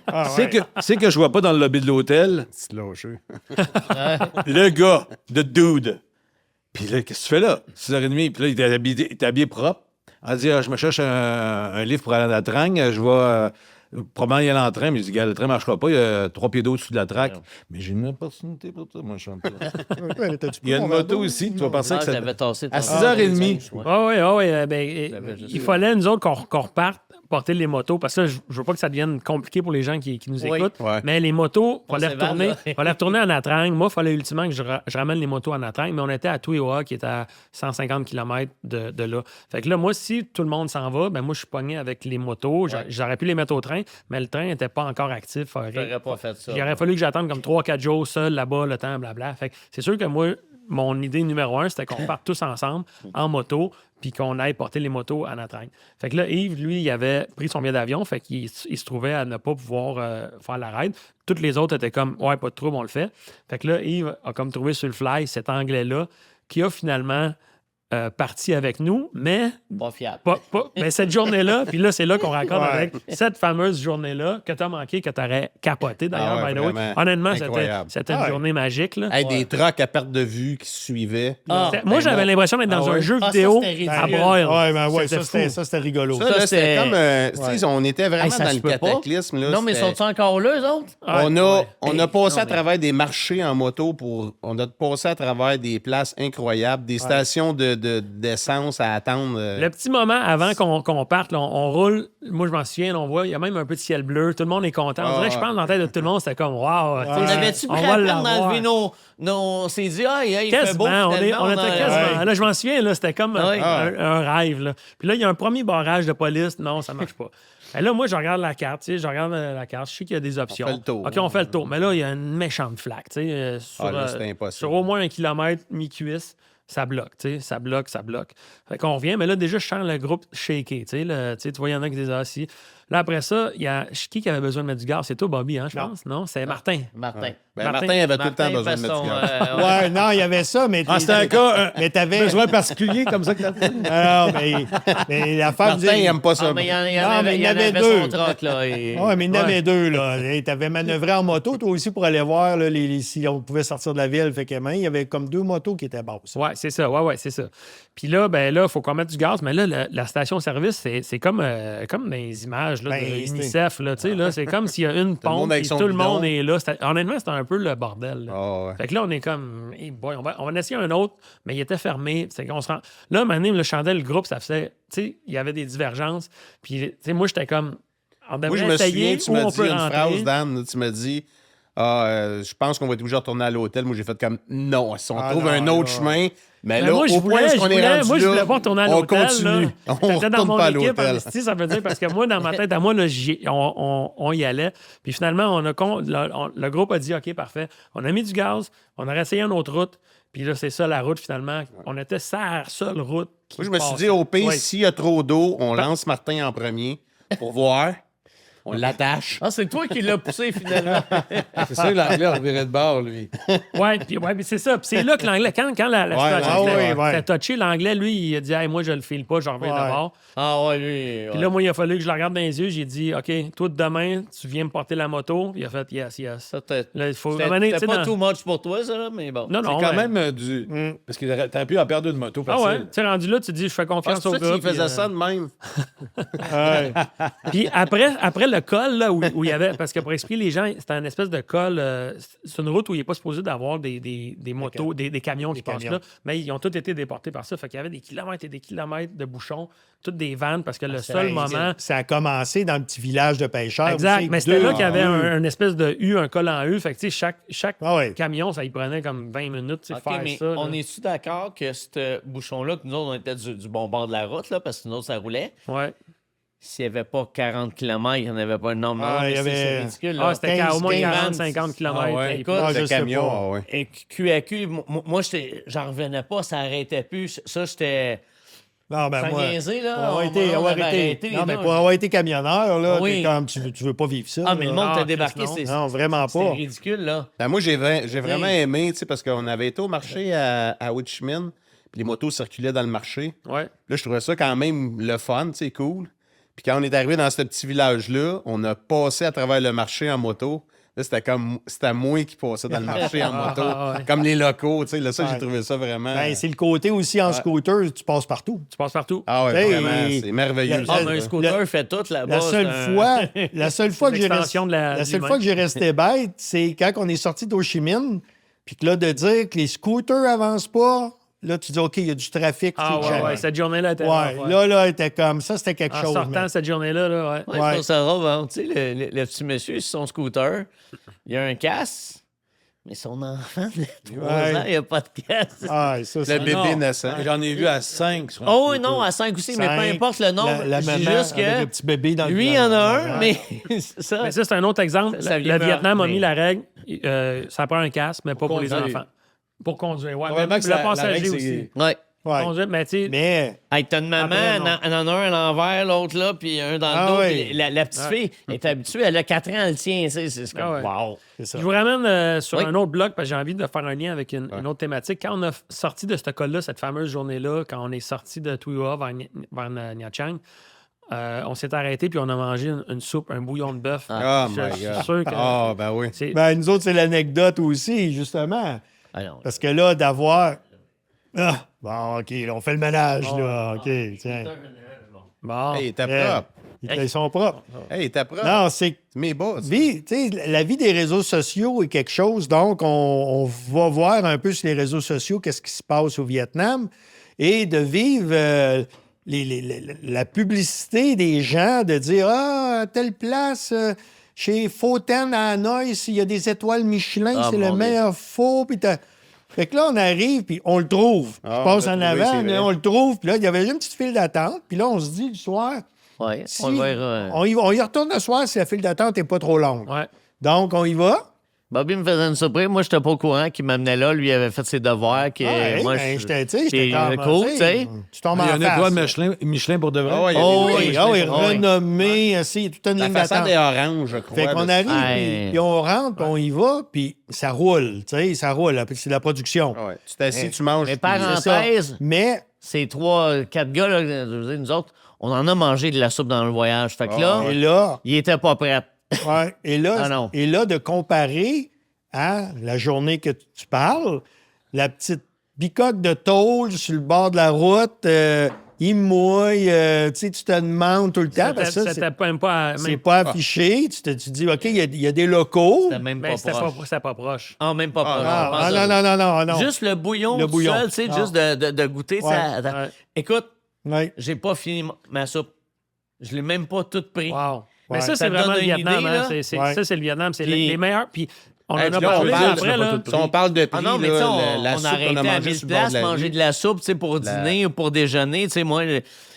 Ah, C'est que je vois pas dans le lobby de l'hôtel C'est lâché. le gars, the dude. Puis là, qu'est-ce que tu fais là? 6h30, puis là, il était habillé propre. Il a dit, je me cherche un livre pour aller à la tragne, je vais... probablement y aller en train, mais je dis, gars, le train ne marchera pas, il y a 3 pieds d'eau au-dessus de la traque. Mais j'ai une opportunité pour toi, moi, je suis un peu. Il y a une moto aussi, tu vas penser Ah, que ça. j'avais tassé. À 6h30. Il fallait, nous autres, qu'on reparte porter les motos, parce que je veux pas que ça devienne compliqué pour les gens qui nous Oui. écoutent. Ouais. Mais les motos, On fallait s'évade, retourner, là. fallait retourner à Natrang. Moi, il fallait ultimement que je ramène les motos à Natrang, mais on était à Tuiwa, qui est à 150 km de là. Fait que là, moi, si tout le monde s'en va, ben moi, je suis pogné avec les motos. J'aurais pu les mettre au train, mais le train n'était pas encore actif. J'aurais pas fait ça. Il aurait fallu que j'attende comme 3-4 jours seul là-bas, le temps, blabla. Fait que c'est sûr que moi, mon idée numéro 1, c'était qu'on parte tous ensemble en moto puis qu'on aille porter les motos à notre aide. Fait que là, Yves, lui, il avait pris son billet d'avion, fait qu'il se trouvait à ne pas pouvoir faire la ride. Toutes les autres étaient comme « Ouais, pas de trouble, on le fait ». Fait que là, Yves a comme trouvé sur le fly cet anglais-là qui a finalement parti avec nous, mais Pas fiable. mais cette journée-là, puis là, c'est là qu'on raccorde Ouais. avec cette fameuse journée-là que tu as manqué, que tu aurais capoté d'ailleurs, Ah ouais, by the way. vraiment Honnêtement, incroyable. c'était une Ah ouais. journée magique. Là. Hey, des trucks à perte de vue qui se suivaient. Ah, Moi, j'avais l'impression d'être dans un jeu Ah, ça, vidéo c'était à ridicule. broil. Ouais, ben ouais, C'était ça, fou. c'était rigolo. Ça, là, c'était c'était- comme... tu sais, on était vraiment Hey, ça dans se le peut pas. cataclysme. Là, Non, mais c'était- sont-ils encore là, eux autres? On a passé non, à travers des marchés en moto on a passé à travers des places incroyables, des stations d'essence à attendre. Le petit moment avant qu'on parte, là, on roule. Moi, je m'en souviens, là, on voit, il y a même un peu de ciel bleu. Tout le monde est content. On dirait que je pense dans la tête de tout le monde, c'était comme, wow. On avait-tu on pris va la peine l'avoir. d'enlever nos... On s'est dit, il fait beau, Quasiment, finalement, on était a- quasiment. Ouais. Là, je m'en souviens, là, c'était comme Ouais. un rêve. Là. Puis là, il y a un premier barrage de police. Non, ça marche pas. Et là, moi, je regarde la carte. Je regarde la carte. Je sais qu'il y a des options. fait le tour. OK, on fait le tour. Mais là, il y a une méchante flaque. Sur, là, c'était impossible. sur au moins 1 kilomètre, mi-cuisse, ça bloque. Ça bloque. Fait qu'on revient. Mais là, déjà, je sens le groupe shaker. Tu vois, il y en a qui disent assis. Là, après ça, il y a qui avait besoin de mettre du gaz? C'est toi, Bobby, je pense? Non, c'est Martin. Martin. Martin avait tout le temps besoin de fait mettre du son, gaz. Ouais, non, il y avait ça, mais. Ah, c'était un cas, Mais t'avais. besoin particulier comme ça que t'as fait. Non, mais la femme Martin, il n'aime pas ça. mais il y en Non, mais il y en avait son deux. troc, là. Oui, mais il y en avait deux, là. Tu avais manœuvré en moto, toi aussi, pour aller voir là, si on pouvait sortir de la ville. Fait que, il y avait comme 2 motos qui étaient basses. Ouais, c'est ça. Ouais, c'est ça. Puis là, il faut qu'on mette du gaz. Mais là, la station-service, c'est comme dans les images là, Ben, de c'est- UNICEF. Là, là, c'est comme s'il y a une monde pompe avec et son tout le monde bidon. est là. Honnêtement, c'était un peu le bordel. Là. Ah, ouais. Fait que là, on est comme, hey boy, on va en essayer un autre, mais il était fermé. C'est qu'on se rend... Là, maintenant, le chandelle, le groupe, ça faisait, tu sais, il y avait des divergences. Puis, tu sais, moi, j'étais comme, on Moi, devrait je me essayer souviens, tu où m'as on dit peut une rentrer. phrase, Dan. Tu m'as dit, je pense qu'on va être obligé de retourner à l'hôtel. Moi, j'ai fait comme, non, si on trouve non, un autre là. chemin. Mais Ben, là, moi, au point où on est rendu moi, je là, voulais pas retourner à on l'hôtel. continue. Là. On J'étais dans retourne mon pas à équipe. l'hôtel. esti, ça veut dire parce que moi, dans ma tête, à moi, là, on y allait. Puis finalement, le groupe a dit OK, parfait. On a mis du gaz, on a essayé une autre route. Puis là, c'est ça la route finalement. On était sur la seule route. Moi, je me suis dit, au pire, s'il y a trop d'eau, on lance Martin en premier pour voir. On l'attache. Ah, c'est toi qui l'as poussé, finalement. C'est ça que l'anglais a reviré de bord, lui. Puis c'est ça. Puis c'est là que l'anglais, quand la situation ah était ouais. c'était touché, l'anglais, lui, il a dit hey, moi, je le file pas, je reviens Ouais. de bord. Ah, ouais, lui. Puis là, moi, il a fallu que je le regarde dans les yeux. J'ai dit OK, toi, demain, tu viens me porter la moto. Il a fait yes. Ça, t'as- Là, il faut C'était amener, tu sais, c'était pas dans- too much pour toi, ça, là, mais bon. Non, C'est non. quand ouais. même du. Parce que t'aurais pu en perdre une moto Ah facile. ouais, tu sais, rendu là, tu dis, je fais Ah, confiance c'est au ça gars. qu'il faisait ça de même. Ouais. Puis après le col, là, où il y avait, parce que pour expliquer les gens, c'était une espèce de col, c'est une route où il n'est pas supposé d'avoir des motos, des camions qui passent camions. là, mais ils ont tous été déportés par ça. Fait qu'il y avait des kilomètres et des kilomètres de bouchons, toutes des vannes, parce que le seul Ben, moment... Ça a commencé dans le petit village de pêcheurs. Exact, aussi, mais c'était là deux qu'il y avait en un espèce de U, un col en U. Fait que, tu sais, chaque Ah ouais. camion, ça y prenait comme 20 minutes, tu sais, OK, faire mais ça. là. on est-tu d'accord que ce bouchon-là, que nous autres, on était du bon bord de la route, là, parce que nous autres, ça roulait. Ouais. S'il n'y avait pas 40 km, il n'y en avait pas un nombre. Ah, mais il y c'est avait- ridicule. Ah, là. c'était au moins 15, 40-50 km. Ah ouais. Écoute, Ah, je Le sais camion, pas. ah ouais. Et QAQ, moi, j'en revenais pas, ça arrêtait plus. Ça, j'étais... Non, ben Sans moi, niaiser, là, pour avoir on été, avait avoir été- arrêté, non, mais là. pour avoir été camionneur, là, Oui. t'es comme, tu veux pas vivre ça. Ah, mais le là. monde Ah, t'a Chris, débarqué, non. c'est Non, vraiment c'était pas. ridicule, là. Ben, moi, j'ai vraiment aimé, tu sais, parce qu'on avait été au marché à Richmond, puis les motos circulaient dans le marché. Ouais. Là, je trouvais ça quand même le fun, tu sais, cool. Puis quand on est arrivé dans ce petit village-là, on a passé à travers le marché en moto. Là, c'était moi qui passais dans le marché en moto, ouais. comme les locaux, tu sais. Là, ça, j'ai Ouais. trouvé ça vraiment... Ben, c'est le côté aussi en scooter, tu passes partout. Tu passes partout. Ah ouais, Hey, vraiment, c'est merveilleux. la- Ah, ça. mais un scooter fait tout là-bas. La seule c'est un- fois, la seule fois que j'ai l'extension de la du seule humain. fois que j'ai resté bête, c'est quand on est sorti d'Ho Chi Minh, puis que là, de dire que les scooters avancent pas, là, tu dis, OK, il y a du trafic. Ah c'est ouais, cette journée-là était Ouais, rough, ouais. là, était comme ça, c'était quelque En chose. sortant mais- cette journée-là, là, ouais. Ouais, je trouve ça drôle, hein. Tu sais, le petit monsieur sur son scooter, il a un casque, mais son enfant de 3 Ouais. ans, il n'a pas de casque. Ah, ça, Le c'est... bébé Non, naissant. J'en ai vu à 5. sur un Oh oui, scooter. non, à 5 aussi, mais peu Cinq, importe le nombre. La je maman dis juste avec que le petit bébé dans lui, il y en a un, mais c'est ça. Mais ça, c'est un autre exemple. Ça Le vient Vietnam a mais- mis la règle, ça prend un casque, mais pas pour les conduire. enfants. Pour conduire, ouais. Probablement Mais que le la passager règle, aussi. Ouais. Ouais. Conduire, mais tu sais, Mais Hey, t'as une maman, Après, non. elle en a un à l'envers, l'autre là, puis un dans le Ah dos. oui. Puis la petite fille est habituée, elle a 4 ans, elle tient, tu sais, c'est comme, Ah ouais. wow. c'est ça. je vous ramène sur Oui. un autre bloc parce que j'ai envie de faire un lien avec une autre thématique. Quand on a sorti de ce col-là, cette fameuse journée-là, quand on est sorti de Tuiwa vers Nha Trang, on s'est arrêté puis on a mangé une soupe, un bouillon de bœuf. Oh Je my suis God. sûr que Ah, ben oui. c'est- Ben, nous autres, c'est l'anecdote aussi, justement. Ah non. Parce que là, d'avoir. Ah, bon, OK, là, on fait le ménage, là. OK, tiens. bon. Hey, t'es Yeah. propre. Ils sont propres. Hey, t'es propre. Non, c'est Mes bas. tu sais, la vie des réseaux sociaux est quelque chose. Donc, on va voir un peu sur les réseaux sociaux qu'est-ce qui se passe au Vietnam et de vivre la publicité des gens, de dire à telle place, chez Photen à Hanoï, s'il y a des étoiles Michelin, Ah, c'est mon le Dieu. meilleur faux. Puis fait que là, on arrive, puis on le trouve. Ah, Je passe on en l'a trouvé, avant, c'est mais vrai. on le trouve. Puis là, il y avait une petite file d'attente. Puis là, on se dit le soir, Ouais, si on le verra. on y retourne le soir si la file d'attente n'est pas trop longue. Ouais. Donc, on y va. Bobby me faisait une surprise. Moi, j'étais pas au courant qu'il m'amenait là. Lui, il avait fait ses devoirs. Que, Ouais, moi, ben, je- j'étais, tu sais, j'étais Puis, comme, cool, tu sais. tu tombes Il y a en une face. étoile Michelin pour de vrai. Ah ouais, il y a Oh, des- oui. Oui, oui. renommé, c'est toute une La ligne façade d'attente. est orange, je crois. Fait qu'on là. arrive, Hey. puis on rentre, puis on y va, puis ça roule, tu sais, ça roule. Puis c'est la production. Ah ouais. Tu t'assis, tu manges. Mais puis- C'est ça. parenthèse, Mais, ces 3-4 gars, là, je veux dire, nous autres, on en a mangé de la soupe dans le voyage. Fait que là, et là, il était pas prêt. ouais, Ah non. et là, de comparer à la journée que tu parles, la petite bicoque de tôle sur le bord de la route, il mouille, tu sais, tu te demandes tout le temps, parce que ça, C'était même pas. c'est Même, pas affiché. Tu dis, OK, il y a des locaux. C'était même mais pas c'était proche. c'était pas proche. Ah, même pas proche. Ah, Pas non, ça. non. Juste le bouillon, Le tout bouillon. seul, tu sais, Ah. juste de goûter. Ouais. Ça, Ouais. Écoute, Ouais. j'ai pas fini ma soupe. Je l'ai même pas toute pris. Wow. Mais Ouais. ça, Ça c'est te vraiment donne le une Vietnam. idée, hein. là? Ouais. Ça, c'est le Vietnam. C'est Puis- les meilleurs. Puis on Hey, en a puis là, parlé on parle- après, là. Si on parle de prix, Ah non, mais tu sais, là, on la a soupe qu'on a arrêté à mangée 1000 sur le bord places de la manger rue. de la soupe, tu sais, pour dîner ou pour déjeuner. Tu sais, moi,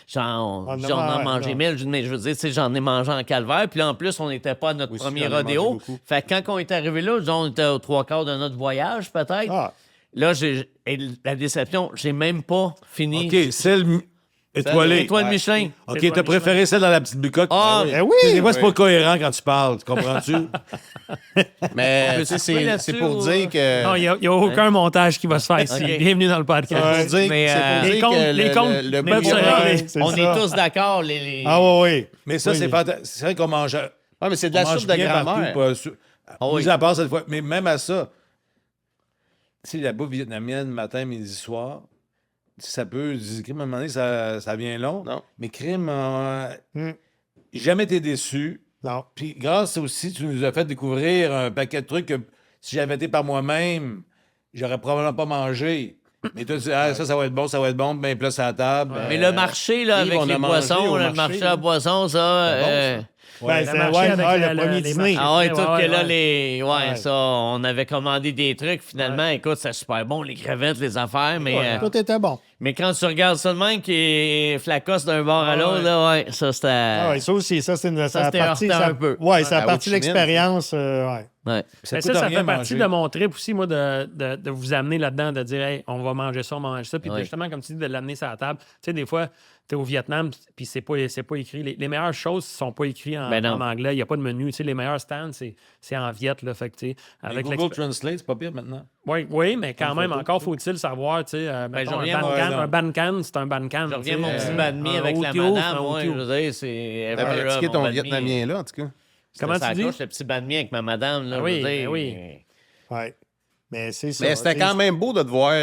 j'en On en j'en ai mange, mangé non. 1000, mais je veux dire, tu sais, j'en ai mangé en calvaire. Puis là, en plus, on n'était pas à notre Oui, si, premier j'en ai mangé rodéo. beaucoup. Fait que quand on est arrivé là, disons, on était aux 3/4 de notre voyage, peut-être. Ah. Là, et la déception, j'ai même pas fini. OK, celle étoilée. Étoile Michelin. OK, Étoile t'as préféré celle dans la petite bicoque. Ah, Ben oui! Tu sais, des fois, c'est pas cohérent quand tu parles, tu comprends-tu? Mais tu sais, couper c'est là-dessus pour ou- dire que. Non, il n'y a aucun montage qui va se faire ici. OK. Bienvenue dans le podcast. Ouais. C'est pour dire Mais, c'est pour les dire comptes- que les comptes le peuvent se bouillon- régler. Ouais, c'est on ça. est tous d'accord. Les... Ah oui. Mais ça, Oui. c'est vrai qu'on mange. Ouais, mais c'est de On la mange soupe de bien partout, grand-mère. pas oui. mis à part cette fois. Mais même à ça, tu sais, la bouffe vietnamienne, matin, midi, soir, ça peut. Crime, à un moment donné, ça vient long. Non. Mais crime, Hmm. j'ai jamais été déçu. Non. Puis grâce aussi, tu nous as fait découvrir un paquet de trucs que si j'avais été par moi-même, j'aurais probablement pas mangé. Mais toi, tu dis, ah, ça va être bon, ça va être bon, bien place à la table. Mais le marché, là, Yves, avec on a les mangé poissons, au le marché, marché là. à poissons, ça. Ben, c'est le marché avec le premier les dîner. marchés. Ah ouais, Ouais, tout ouais, que là, ouais. les. Ouais, Ouais. ça, on avait commandé des trucs. Finalement, écoute, c'est super bon, les crevettes, les affaires. Mais, Tout était bon. mais quand tu regardes ça de même, qui est flacosse d'un bord à l'autre, là, ouais, ça, c'était. Ah ouais, ça aussi, ça, c'est une ça c'était partie, heurtant ça, un peu. Ouais, c'est À la partie de Ho Chi Minh. l'expérience. Ouais. Ouais. Ça Mais coûte ça rien fait partie manger. de mon trip aussi, moi, de vous amener là-dedans, de dire, hey, on va manger ça, on va manger ça. Puis Ouais. justement, comme tu dis, de l'amener sur la table. Tu sais, des fois, tu es au Vietnam, puis c'est pas écrit. Les meilleures choses sont pas écrites Ben non. en anglais. Il n'y a pas de menu. Tu sais, les meilleurs stands, c'est en viet, là. Fait que, tu sais, Avec avec Google Translate, c'est pas pire maintenant. Oui, mais quand Une même, photo. encore faut-il savoir, tu sais, mettons, je reviens, un Bancan, c'est un Bancan. Je reviens à mon tu sais, petit banh mi un avec la Otio, madame. un Ouais, je Otio. veux dire, c'est. T'as ever, pratiqué mon ton banh mi. vietnamien, là, en tout cas. Comment C'était tu sa dis? coche, le petit banh mi avec ma madame, là. Ah oui, je veux dire. ben oui. Ouais. Mais c'est ça. Mais c'était tu quand sais, même beau de te voir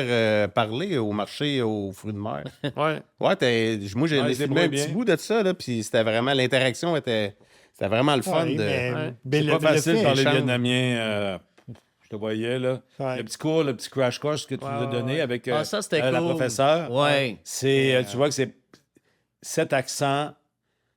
parler au marché aux fruits de mer. Ouais. Ouais, moi, j'ai Ouais, filmé débrouille un petit bien. bout de ça, là, puis c'était vraiment, l'interaction était, c'était vraiment le fun. ouais, de... mais- Ouais. mais C'est le- pas le facile de fait- parler échange. vietnamien. Je te voyais, là. Ouais. Le petit cours, le petit crash course que tu nous as donné ouais. avec Ah, ça, c'était la cool. professeure. Ouais. C'est, tu vois que c'est 7 accents.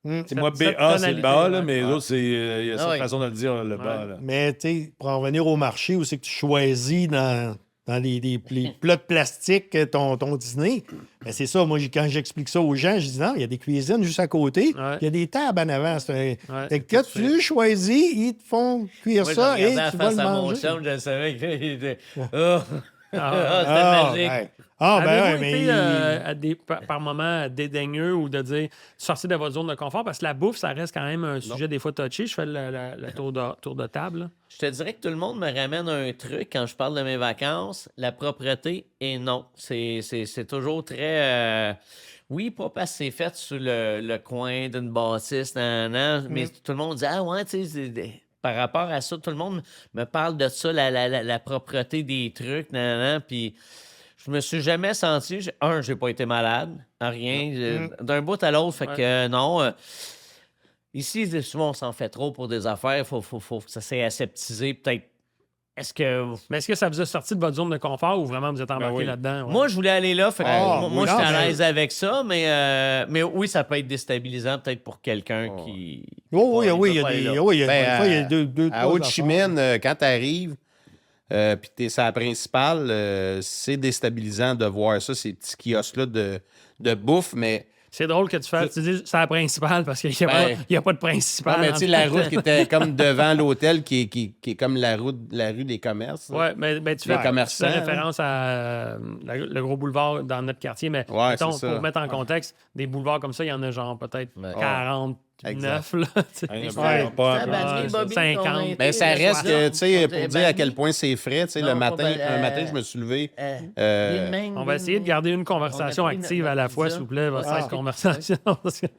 Hmm. C'est moi, Cette BA, c'est le bas, tonalité, là, ouais. mais les autres, c'est, il y a Ah cette ouais. façon de le dire, le bas. Là. Mais tu sais, pour en revenir au marché, où c'est que tu choisis dans les plats de plastique ton dîner, ben c'est ça. Moi, quand j'explique ça aux gens, je dis non, il y a des cuisines juste à côté, Ouais. il y a des tables en avant. Fait Ouais. que quand tu choisis, ils te font cuire Moi, ça je et regardais tu la vas face le à mon manger. chum, je savais qu'il était. Oh! C'était magique. ouais. Ah, ben Avez-vous ouais, mais. été par moments dédaigneux ou de dire sortir de votre zone de confort? Parce que la bouffe, ça reste quand même un sujet des fois touché. Je fais le tour de table. Là. Je te dirais que tout le monde me ramène un truc quand je parle de mes vacances. La propreté, et non. C'est toujours très... oui, pas parce que c'est fait sur le coin d'une bâtisse, mais tout le monde dit « Ah ouais, tu sais... Par rapport à ça, tout le monde me parle de ça, la propreté des trucs, puis je me suis jamais senti... j'ai pas été malade, rien, d'un bout à l'autre, fait que non... ici, souvent, on s'en fait trop pour des affaires, il faut que ça s'est aseptisé, peut-être. Mais est-ce que ça vous a sorti de votre zone de confort ou vraiment vous êtes embarqué là-dedans? Ouais. Moi, je voulais aller là, fait que moi, non, j'étais à mais- l'aise avec ça, mais oui, ça peut être déstabilisant peut-être pour quelqu'un qui... Oui, Ouais, oui, il y peut a pas aller des. là. Oui, des Ben, fois, il y a deux. À trois Ho Chi affaires. Minh, quand tu arrives, puis tu es sur la principale, c'est déstabilisant de voir ça, ces petits kiosques-là de bouffe, mais C'est drôle que tu dises c'est la principale parce qu'il n'y a pas de principale. non, mais tu sais, la route qui était comme devant l'hôtel, qui est comme la rue des commerces. là. Oui, mais tu Les fais commerçants, référence à le gros boulevard dans notre quartier, mais Ouais, mettons, c'est ça. pour mettre en contexte, des boulevards comme ça, il y en a genre peut-être 49, là. tu sais. Hein, Ouais. Tabarnak, Ouais, Bobby, 50. qu'on a été Mais ça le reste que, tu sais, soir. pour dire à quel point c'est frais, tu sais, Non, le pas matin, ben, un matin, je me suis levé. On va essayer de garder une conversation On a pris active notre à la fois, pizza. s'il vous plaît, votre Ah. conversation.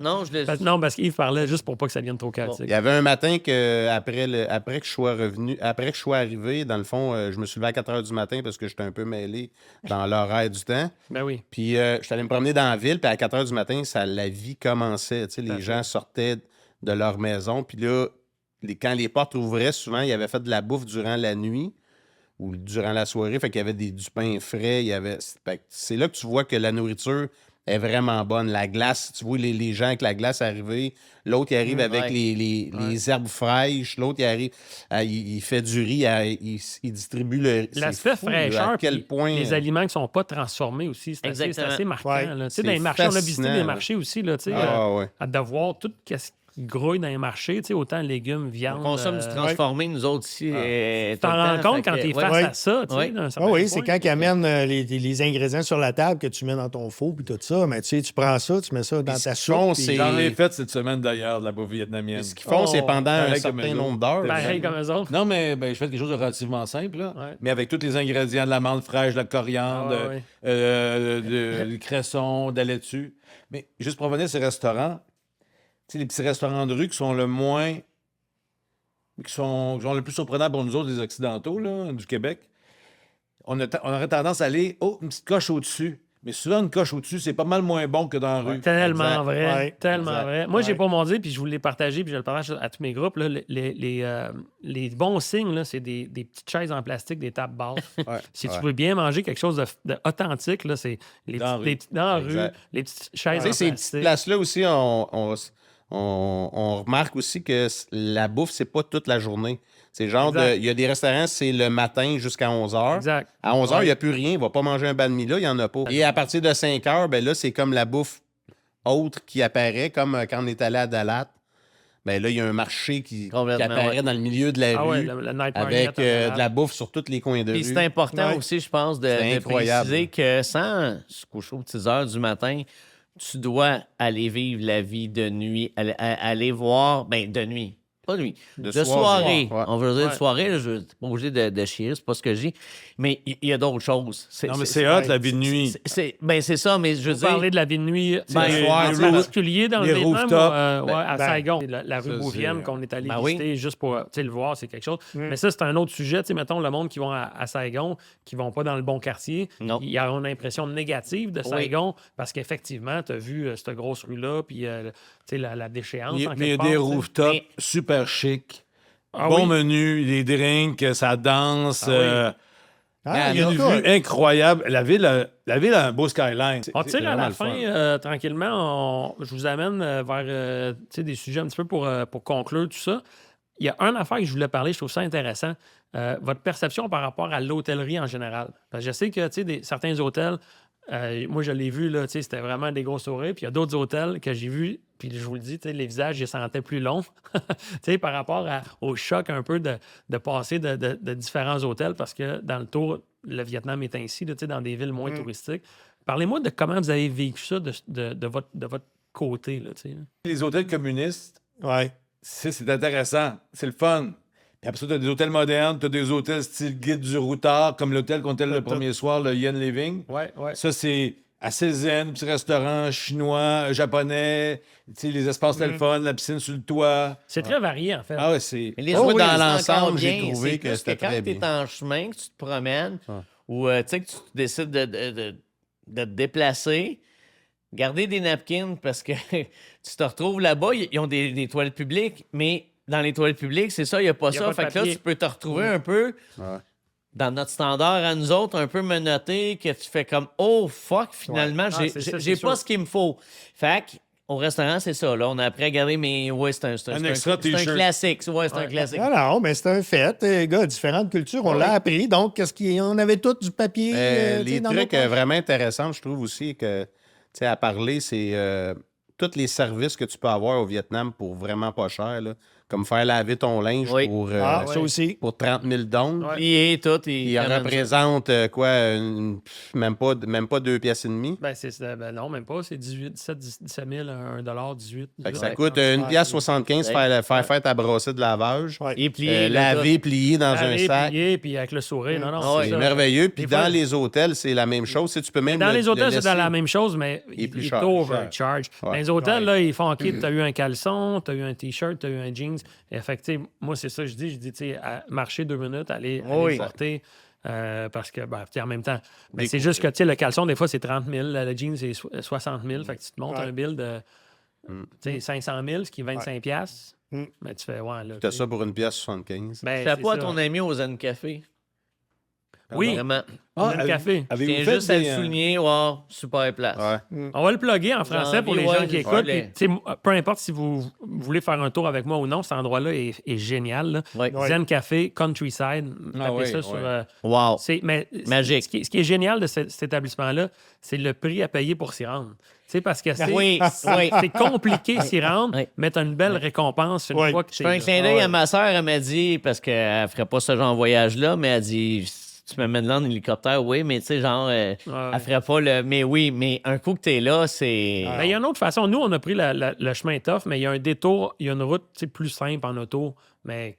Non, je l'ai... Non, parce qu'Yves parlait juste pour pas que ça devienne trop chaotique. Il y avait un matin que, après que je sois revenu, après que je sois arrivé, dans le fond, je me suis levé à 4 h du matin parce que j'étais un peu mêlé dans l'horaire du temps. Ben oui. Puis, je suis allé me promener dans la ville, puis à 4 h du matin, la vie commençait. Tu sais, les gens sortaient de leur maison, puis là, quand les portes ouvraient, souvent, ils avaient fait de la bouffe durant la nuit ou durant la soirée, fait qu'il y avait du pain frais, fait que c'est là que tu vois que la nourriture est vraiment bonne. La glace, tu vois les gens avec la glace arriver, l'autre, il arrive avec ouais. les herbes fraîches, l'autre, il arrive, il fait du riz, il distribue le... c'est L'aspect fou, là, fraîcheur, à quel puis point... les aliments qui ne sont pas transformés aussi, c'est Exactement. assez marquant. Ouais. là. Tu sais, C'est dans les marchés, on a visité fascinant, des là. marchés aussi, là, tu sais, Ouais. à devoir tout ce qui grouille dans les marchés, tu sais, autant légumes, viande. On consomme du transformé, nous autres ici. Tu t'en rends compte quand tu es face ouais. à ça, tu sais, Ouais. d'un Ah certain oui, point. c'est quand ils amènent les ingrédients sur la table que tu mets dans ton four puis tout ça. Mais tu sais, tu prends ça, tu mets ça dans Puis ta ce qu'ils font, soupe. c'est- J'en ai fait cette semaine d'ailleurs, de la bouffe vietnamienne. Ce qu'ils font, c'est pendant un pareil comme certain eux nombre autres. d'heures. Pareil comme eux autres. Non, mais je fais quelque chose de relativement simple, là. Ouais. Mais avec tous les ingrédients, de l'amande fraîche, de la coriandre, Ah ouais. du cresson, de la laitue. Mais juste pour revenir à ces restaurants, tu sais, les petits restaurants de rue qui sont le moins... qui sont le plus surprenants pour nous autres, les Occidentaux, là, du Québec, on aurait tendance à aller, une petite coche au-dessus. Mais souvent, une coche au-dessus, c'est pas mal moins bon que dans la rue. Tellement Exact. vrai. Ouais, Tellement exact. vrai. Moi, j'ai Ouais. pas mon dire, puis je vous l'ai partagé, puis je le partage à tous mes groupes. Là, les bons signes, là, c'est des petites chaises en plastique, des tables basses. Si tu veux bien manger quelque chose d'authentique, là, c'est les Dans la rue. dans la rue, Exact. les petites chaises Tu en sais, ces petites plastique. places-là aussi, on remarque aussi que la bouffe, c'est pas toute la journée. C'est genre Exact. il y a des restaurants, c'est le matin jusqu'à 11 h. Exact. À 11 h, il n'y a plus rien. Il va pas manger un banh mi là, il n'y en a pas. Et à partir de 5 h, ben là, c'est comme la bouffe autre qui apparaît, comme quand on est allé à Dalat. Ben là, il y a un marché qui Complètement, apparaît ouais. dans le milieu de la Ah rue ouais, le night market avec à Dalat. de la bouffe sur tous les coins de Puis rue. c'est important Ouais. aussi, je pense, de incroyable. préciser que sans se coucher aux petites heures du matin, tu dois aller vivre la vie de nuit, aller voir, de nuit, pas de nuit, de soirée. Ouais. On veut dire de Ouais. soirée, là, je ne suis pas obligé de chier, c'est pas ce que je dis, mais il y a d'autres choses. Non, mais c'est hot, la vie de nuit. C'est ça, mais je veux Vous parlez dire... de la vie de nuit Ben, en soir, particulier dans les le Vietnam, rooftops. à Saigon. La rue ça, Bouvienne c'est- qu'on est allé Ben oui. visiter juste pour le voir, c'est quelque chose. Mais ça, c'est un autre sujet. Tu sais, mettons, le monde qui vont à Saigon, qui vont pas dans le bon quartier, Non. il y a une impression négative de Saigon parce qu'effectivement, tu as vu cette grosse rue-là, puis tu sais, la déchéance. Il y en a quelque part, des tu sais. rooftops Mais- super chics. Ah Bon oui. menu, les drinks, ça danse. Ah oui. Il y a une vue incroyable. La ville a un beau skyline. On C'est tire à vraiment la le fin, fun. tranquillement. Je vous amène vers tu sais, des sujets un petit peu pour conclure tout ça. Il y a une affaire que je voulais parler, je trouve ça intéressant. Votre perception par rapport à l'hôtellerie en général. Parce que je sais que tu sais, certains hôtels, moi je l'ai vu, là, tu sais, c'était vraiment des gros sourires. Puis il y a d'autres hôtels que j'ai vus, puis je vous le dis, tu sais, les visages, je les sentais plus longs. Tu sais, par rapport au choc un peu de passer de différents hôtels, parce que dans le tour le Vietnam est ainsi, là, tu sais, dans des villes moins touristiques. Parlez-moi de comment vous avez vécu ça de votre côté. Là, tu sais. Les hôtels communistes, Ouais. c'est intéressant. C'est le fun. Puis après ça, tu as des hôtels modernes, tu as des hôtels style guide du routard, comme l'hôtel qu'on était le premier soir, le Yen Living. Ouais. Ça, c'est assez zen, petit restaurant chinois, japonais, tu sais, les espaces téléphones, la piscine sur le toit. C'est très varié, en fait. Ah ouais, c'est... Mais les Oh hôtels, oui, c'est dans encore l'ensemble, j'ai bien. trouvé C'est que plus c'était quand très tu es bien. en chemin, que tu te promènes, ou tu sais que tu décides de te déplacer, garder des napkins parce que tu te retrouves là-bas, ils ont des toilettes publiques, mais dans les toilettes publiques, c'est ça, il n'y a pas Il y a ça. pas de Fait que là, papier. tu peux te retrouver un peu Ouais. dans notre standard à nous autres, un peu menotté, que tu fais comme oh fuck, finalement, Ah, c'est ça, j'ai c'est pas sûr. ce qu'il me faut. Fait que, au restaurant, c'est ça. Là, on a appris à garder mes. Ouais, c'est un extra c'est un t-shirt. classique. Ouais, c'est un classique. Non, mais c'est un fait. Les gars, différentes cultures, on l'a appris. Donc, on avait tout du papier. tu sais, Les dans nos trucs poches. vraiment intéressants, je trouve aussi que, tu sais, à parler, c'est tous les services que tu peux avoir au Vietnam pour vraiment pas cher, là, comme faire laver ton linge Oui. Ça aussi. pour 30 000 $. Ouais. Plié, tout. Il en représente même pas 2 pièces et demie. Ben, non, même pas. C'est 17 000, 1 $, 18. Fait que ça 18. coûte 1 pièce 75 faire ta brossée de lavage. Ouais. Et plié. Laver, plier dans un Laver, sac. plier, puis avec le sourire. Non, non, Ah ouais. C'est ça. merveilleux. Puis Des fois- dans les hôtels, c'est la même chose. Tu peux même Dans le- les hôtels, le c'est dans la laisser. même chose, mais Il est plus ils cher. t'overcharge. Ouais. Dans les hôtels, là, ils font OK, tu as eu un caleçon, tu as eu un T-shirt, tu as eu un jeans. Et fait que, tu sais, moi, c'est ça, je dis, tu sais, marcher 2 minutes, aller Oui. le porter. Parce que, ben, tu sais, en même temps, ben, c'est juste que, tu sais, le caleçon, des fois, c'est 30 000, le jeans, c'est 60 000. Fait que tu te montes Ouais. un bill de, tu sais, 500 000, ce qui est 25 piastres. Mais tu fais, ouais, là. T'as tu sais. ça pour 1 pièce 75. Ben, T'as c'est pas ça. ton ami au Zen Café. Oui, Vraiment. le café. Je Avez-vous tiens fait juste à le des, souligner. Wow, super place. Ouais. On va le plugger en français pour les envie, gens ouais, qui je écoutent. voulais. Puis, tu sais, peu importe si vous voulez faire un tour avec moi ou non, cet endroit-là est génial. Là. Ouais. Zen Café, Countryside. Tapez oui, ça sur. ouais. Wow. Mais Magique. Ce qui est génial de cet établissement-là, c'est le prix à payer pour s'y rendre. Tu sais, parce que c'est Oui, oui. c'est compliqué s'y rendre, Oui. mais tu as une belle récompense une Oui. fois que Je tu fais un clin d'œil à ma sœur, elle m'a dit, parce qu'elle ferait pas ce genre de voyage-là, mais elle dit si tu me mets là en hélicoptère, oui, mais tu sais, genre, elle ferait pas le. Mais oui, mais un coup que t'es là, c'est. Ben, il y a une autre façon. Nous, on a pris le chemin tough, mais il y a un détour, il y a une route tu sais, plus simple en auto. Mais,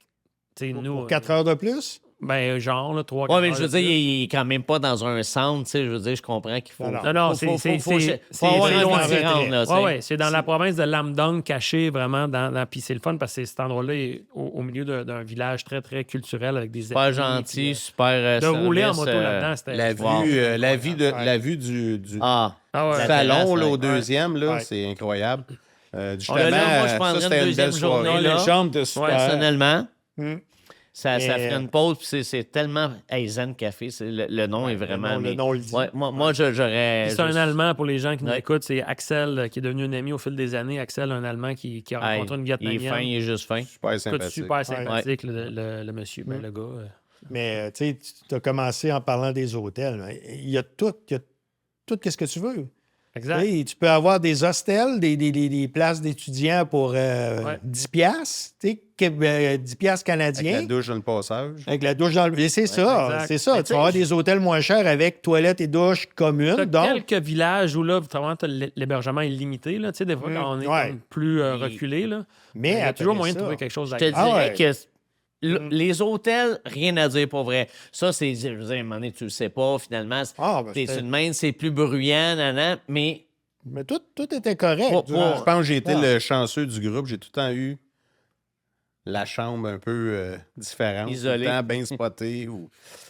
tu sais, nous. Pour 4 heures de plus? Ben, genre, là, 3 Ouais, mais je veux dire, il est quand même pas dans un centre, tu sais. Je veux dire, je comprends qu'il faut. Non, faut c'est avoir c'est envie loin. de s'y rendre, là, tu sais. Ouais, c'est dans la province de Lam Dong, caché vraiment dans. Puis c'est le fun parce que cet endroit-là est au milieu d'un village très, très culturel avec des Super ethnies, gentil, puis, super. de rouler en service, moto là-dedans, c'était. La vue, la vue du Ah, Ah ouais. La salon terrasse, là, au ouais. deuxième, là, Ouais. c'est incroyable. Justement, là, moi, je prendrais ça, c'était une une belle deuxième journée, soirée. là. les chambres de super. personnellement, Hmm. ça Mais, ferait une pause, puis c'est tellement. Hey, Zen Café, le nom est vraiment. le nom le dit. Ouais, moi, j'aurais. Puis c'est un Allemand pour les gens qui nous Ouais. écoutent. C'est Axel qui est devenu un ami au fil des années. Axel, un Allemand qui a Hey, rencontré une il est Vietnamienne. fin, il est juste fin. Super Écoute, sympathique. super sympathique, le monsieur, ben, le gars. Mais tu sais, tu as commencé en parlant des hôtels. Mais il y a tout qu'est-ce que tu veux. Exact. Tu sais, tu peux avoir des hostels, des places d'étudiants pour 10 piastres, tu sais, 10 piastres Avec canadiens. la douche dans le passage. Avec la douche dans le... Et c'est ça, exact. c'est ça. Mais Tu vas avoir des hôtels moins chers avec toilettes et douches communes. T'as Donc, quelques villages où là, vraiment, t'as l'hébergement est limité. Là. Tu sais, des fois, quand on est ouais. comme plus reculé, là, mais il y a toujours après moyen de ça, trouver quelque chose Je te d'agréable. dirais ouais. que les hôtels, rien à dire pour vrai. Ça, c'est. Je veux dire, à un moment donné, tu le sais pas, finalement. Ah, ben, T'es c'était- une main, c'est plus bruyant, mais. Mais tout était correct. Pas- durant- Je pense que j'ai été Ah. le chanceux du groupe. J'ai tout le temps eu la chambre un peu différente. Isolée. Tout le temps bien spotée.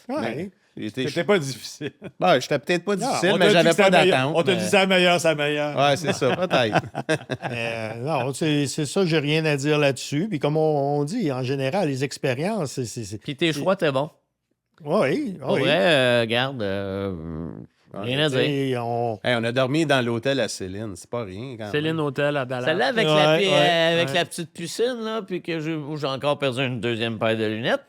Ouais. C'était pas difficile. J'étais peut-être pas difficile, On mais t'a dit j'avais que pas c'était meilleur. d'attente. On t'a mais- dit c'est la meilleure. Ouais, c'est ça, peut-être. Non, c'est ça, j'ai rien à dire là-dessus. Puis comme on dit, en général, les expériences, Puis tes choix, t'es bon. Oui, Pour oui. vrai, regarde, rien à dire. Et Hey, on a dormi dans l'hôtel à Céline. C'est pas rien. Quand Céline même. Hôtel à Dallas. Celle-là avec, Ouais, la, ouais, avec ouais. la petite piscine, là, puis où j'ai encore perdu une deuxième paire de lunettes.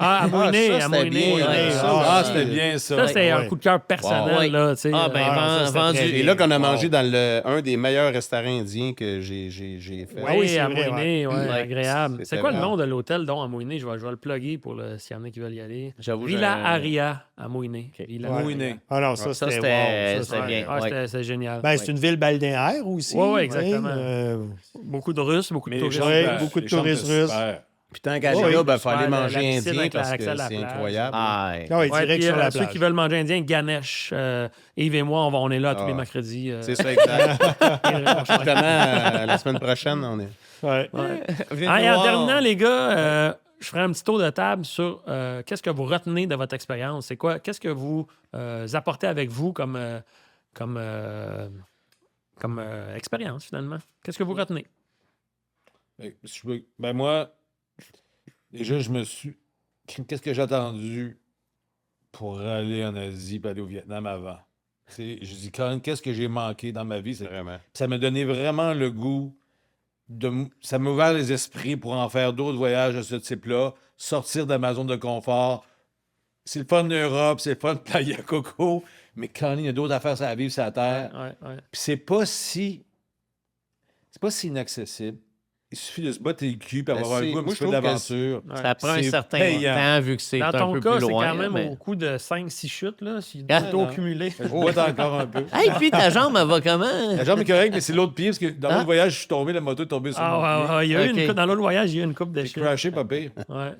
Ah, à Mouiné, ça, à c'était Mouiné. bien, ouais. ça Ah, aussi. c'était bien ça. Ça, c'est un Ouais. coup de cœur personnel, Ouais. là, tu sais. Ah, ben, ça, c'était vendu. très Et bien. là qu'on a Wow. mangé dans un des meilleurs restaurants indiens que j'ai fait. Ah oui, c'est à vrai, Mouiné, ouais, Ouais. agréable. C'était C'est quoi le vraiment- nom de l'hôtel, donc, à Mouiné? Je vais le plugger pour s'il y en a qui veulent y aller. J'avoue, Villa j'ai- Aria à Mouiné. Ok. Villa Ouais. Mouiné. Aria. Ah non, ça, Ça, c'était c'était- wow. Ça, c'était bien. Ah, Ouais. c'est génial. Ben, c'est une ville balnéaire aussi. Ouais, ouais, tu sais, exactement. Beaucoup de Russes, beaucoup de Mais les touristes. chambres, Ouais, ben, beaucoup de les chambres touristes étaient russes. super. Puis tant qu'à Ouais, aller là, oui. ben, il faut aller Super, manger la piscine indien avec parce l'accès à que la c'est plage. incroyable. Ah, Ah oui, Ouais, direct puis, sur la ceux plage. qui veulent manger indien, Ganesh, Yves et moi, on est là tous les Ah. mercredis. C'est ça, exact. Ouais. Justement, la semaine prochaine, on est. Ouais. Venez Ah, nous et en voir. terminant, les gars, je ferai un petit tour de table sur qu'est-ce que vous retenez de votre expérience. C'est quoi? Qu'est-ce que vous apportez avec vous comme expérience, finalement? Qu'est-ce que vous retenez? Ben moi, déjà, je me suis. Qu'est-ce que j'ai attendu pour aller en Asie et aller au Vietnam avant? Je dis, Colin, qu'est-ce que j'ai manqué dans ma vie? Vraiment. Ça m'a donné vraiment le goût ça m'a ouvert les esprits pour en faire d'autres voyages de ce type-là, sortir de ma zone de confort. C'est le fun d'Europe, c'est le fun de Playa Coco, mais quand il y a d'autres affaires à vivre sur la Terre, Ouais. puis c'est pas si inaccessible. Il suffit de se battre les culs et avoir un c'est- goût un moi, petit je peu trouve que d'aventure. Ça prend un C'est certain payant. temps vu que c'est Dans un ton peu cas, plus c'est loin. quand même mais- au coup de 5-6 chutes, là, Ah, plutôt non. cumulé. Je boite encore un peu. Hey, puis ta jambe, elle va comment? La jambe est correcte, mais c'est l'autre pied, parce que dans Ah. l'autre voyage, je suis tombé, la moto est tombée sur mon Ah, pied. ouais, il y a eu Ok. une coupe, dans l'autre voyage, il y a eu une coupe de J'ai chutes. crashé, pas pire. Ouais.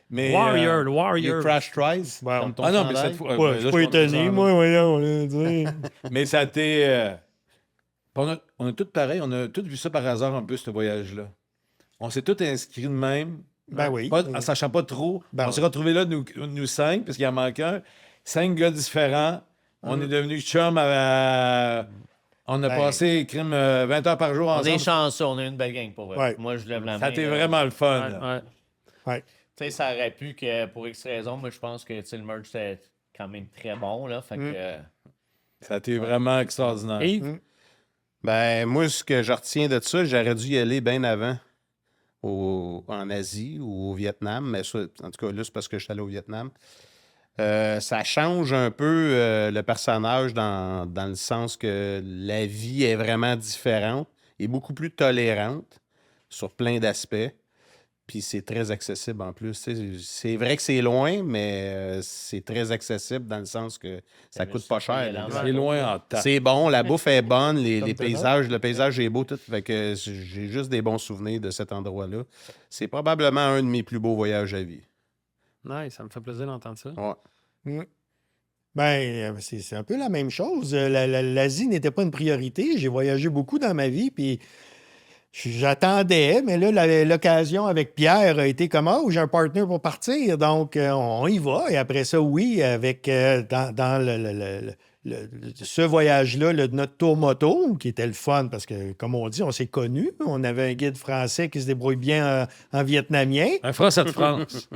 Mais, Warrior, le You Warrior. crash tries. Bon. Comme ton Ah non, mais chandail. cette fois. Ouais, là, je suis je pas pense que étonné, ça- moi, voyons. Là, tu sais. Mais ça a été. On a tous pareil, on a tous vu ça par hasard un peu, ce voyage-là. On s'est tous inscrits de même, Ben oui. pas, en sachant pas trop. Ben on s'est oui. retrouvés là, nous 5, parce qu'il en manque un. 5 gars différents. On est devenus chums on a Ben. passé 20 heures par jour On est ensemble. chanceux, on a une belle gang pour vrai. Ouais. Moi, je lève la main. Ça a été là. vraiment le fun. là. Ouais. Ouais. Tu sais, ça aurait pu que pour X raisons, moi, je pense que tu sais, le merch, c'était quand même très bon. Là, fait que, Ça a été vraiment extraordinaire. Yves? Ben, moi, ce que je retiens de ça, j'aurais dû y aller bien avant en Asie ou au Vietnam. Mais ça, en tout cas, là, c'est parce que je suis allé au Vietnam. Ça change un peu le personnage dans le sens que la vie est vraiment différente et beaucoup plus tolérante sur plein d'aspects. Puis c'est très accessible en plus. Tu sais, c'est vrai que c'est loin, mais c'est très accessible dans le sens que ça coûte pas cher. là. C'est loin en temps. C'est bon, la bouffe est bonne, les Comme paysages, le paysage est beau, tout. Fait que j'ai juste des bons souvenirs de cet endroit-là. C'est probablement un de mes plus beaux voyages à vie. Nice, ça me fait plaisir d'entendre ça. Ouais. Ben, c'est un peu la même chose. L'Asie n'était pas une priorité. J'ai voyagé beaucoup dans ma vie, puis j'attendais, mais là, l'occasion avec Pierre a été comme, oh, j'ai un partner pour partir, donc on y va. Et après ça, oui, avec dans ce voyage-là, notre tour moto, qui était le fun, parce que, comme on dit, on s'est connus. On avait un guide français qui se débrouille bien en vietnamien. Un Français de France.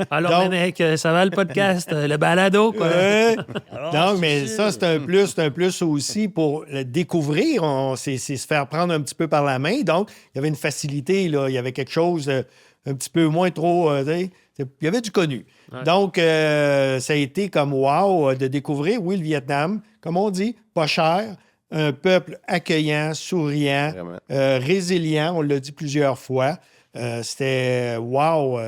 Alors, Donc- Ménec, ça va le podcast, le balado, quoi. Ouais. Donc, mais ça, c'est un plus aussi pour le découvrir. C'est se faire prendre un petit peu par la main. Donc, il y avait une facilité, là. Il y avait quelque chose un petit peu moins trop. Tu sais, il y avait du connu. Ouais. Donc, ça a été comme wow de découvrir, oui, le Vietnam, comme on dit, pas cher, un peuple accueillant, souriant, Vraiment. résilient, on l'a dit plusieurs fois. C'était wow.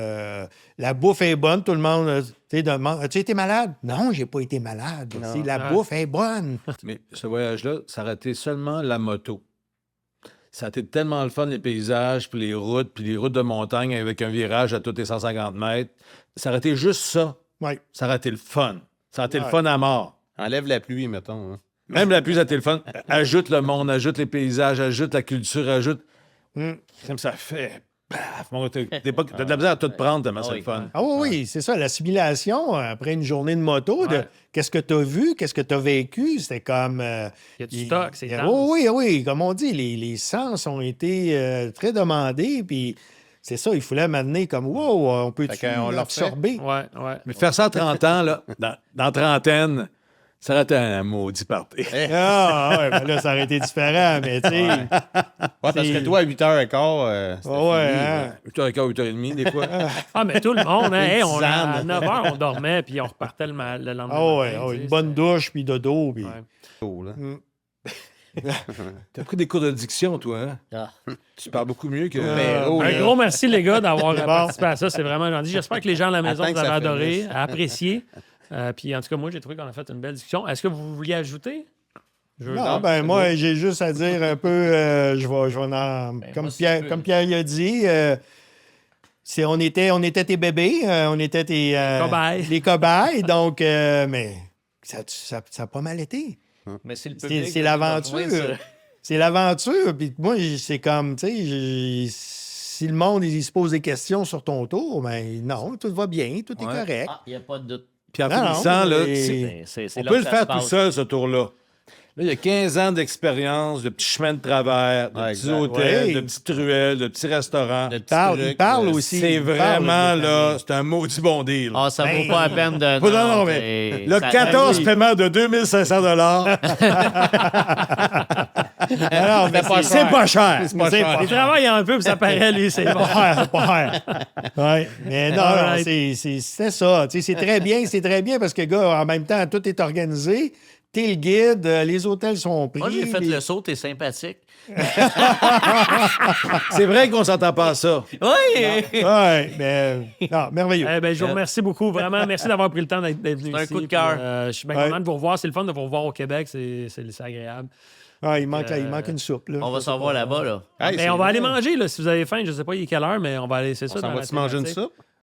La bouffe est bonne, tout le monde demande as-tu été malade? Non, j'ai pas été malade. La bouffe est bonne. Mais ce voyage-là, ça aurait été seulement la moto. Ça a été tellement le fun, les paysages, puis les routes de montagne avec un virage à tous les 150 mètres. Ça aurait été juste ça. Oui. Ça aurait été le fun. Ça aurait été le Ouais. fun à mort. Enlève la pluie, mettons. Hein. Même la pluie, ça a été le fun. Ajoute le monde, ajoute les paysages, ajoute la culture, ajoute... Comme ça fait... Paf, t'as de la misère à tout prendre tellement c'est le fun. Ah oui, oui, c'est ça, l'assimilation après une journée de moto, de Ouais. qu'est-ce que tu as vu, qu'est-ce que tu as vécu, c'était comme... Il y a du stock, c'est dense. Oui, oui, comme on dit, les sens ont été très demandés, puis c'est ça, il fallait m'amener comme, wow, on peut Fait qu'on l'a l'absorber. Ouais, ouais. Mais faire ça à 30 ans, là, dans trentaine, Ça aurait été un maudit party. Ah, ouais, ben là, ça aurait été différent, mais tu sais. Ouais, parce que toi, à 8h15, c'était Ouais, fini, hein. 8h15, 8h30, des fois. Ah, mais tout le monde, hein, hey, tisane. à 9 h, on dormait, puis on repartait le lendemain. Ah ouais, matin, ah ouais, tu sais, une bonne douche, puis dodo. Puis... Ouais. Cool, hein. T'as pris des cours de diction, toi, hein? Ah. Tu parles beaucoup mieux que... Un gros merci, les gars, d'avoir Bon. participé à ça. C'est vraiment gentil. J'espère que les gens à la maison Attends vous que avez ça adoré, finisse. apprécié. Puis en tout cas, moi, j'ai trouvé qu'on a fait une belle discussion. Est-ce que vous vouliez ajouter? Non, ben moi, j'ai juste à dire un peu, je vais en... comme, moi, si Pierre, tu peux. comme Pierre y a dit, on était tes bébés, on était tes... Cobayes. Les cobayes, donc, mais ça a pas mal été. Mais c'est le C'est public c'est de l'aventure. Nouveau-Brunswick, ça. C'est l'aventure. Puis moi, c'est comme, tu sais, si le monde il se pose des questions sur ton tour, ben non, tout va bien, tout est Ouais. correct. Ah, il n'y a pas de doute. Puis en Non, finissant, là, mais- C'est on là peut que le ça faire se tout passe. seul, ce tour-là. Là, il y a 15 ans d'expérience, de petits chemins de travers, de Ouais, petits exact. hôtels, Ouais. de petites ruelles, de petits restaurants. Le petit Il truc, parle là. aussi. C'est il parle vraiment, de là, famille. c'est un maudit bon deal. Ah, ça Ben, vaut pas la peine de. Non, mais le 14 oui. paiements de 2500 $. Alors, mais C'est pas cher. c'est pas cher. Il travaille un peu, puis ça paraît, lui, c'est bon. Ouais. Mais non, Alright. c'était ça. Tu sais, c'est très bien parce que, gars, en même temps, tout est organisé. T'es le guide, les hôtels sont pris. Moi, j'ai fait les- le saut, t'es sympathique. C'est vrai qu'on s'entend pas à ça. Oui! Ouais, mais non, merveilleux. Eh ben, je vous remercie beaucoup, vraiment. Merci d'avoir pris le temps d'être venu C'est un ici. coup de cœur. Puis, je suis bien Ouais. content de vous revoir. C'est le fun de vous revoir au Québec. C'est agréable. Ah, il manque une soupe. Là. On va s'en voir là-bas, là. Hey, Mais c'est on va aller vrai. manger, là, si vous avez faim. Je ne sais pas il est quelle heure, mais on va aller, c'est ça. On s'en dans la va-tu manger une thématique. soupe?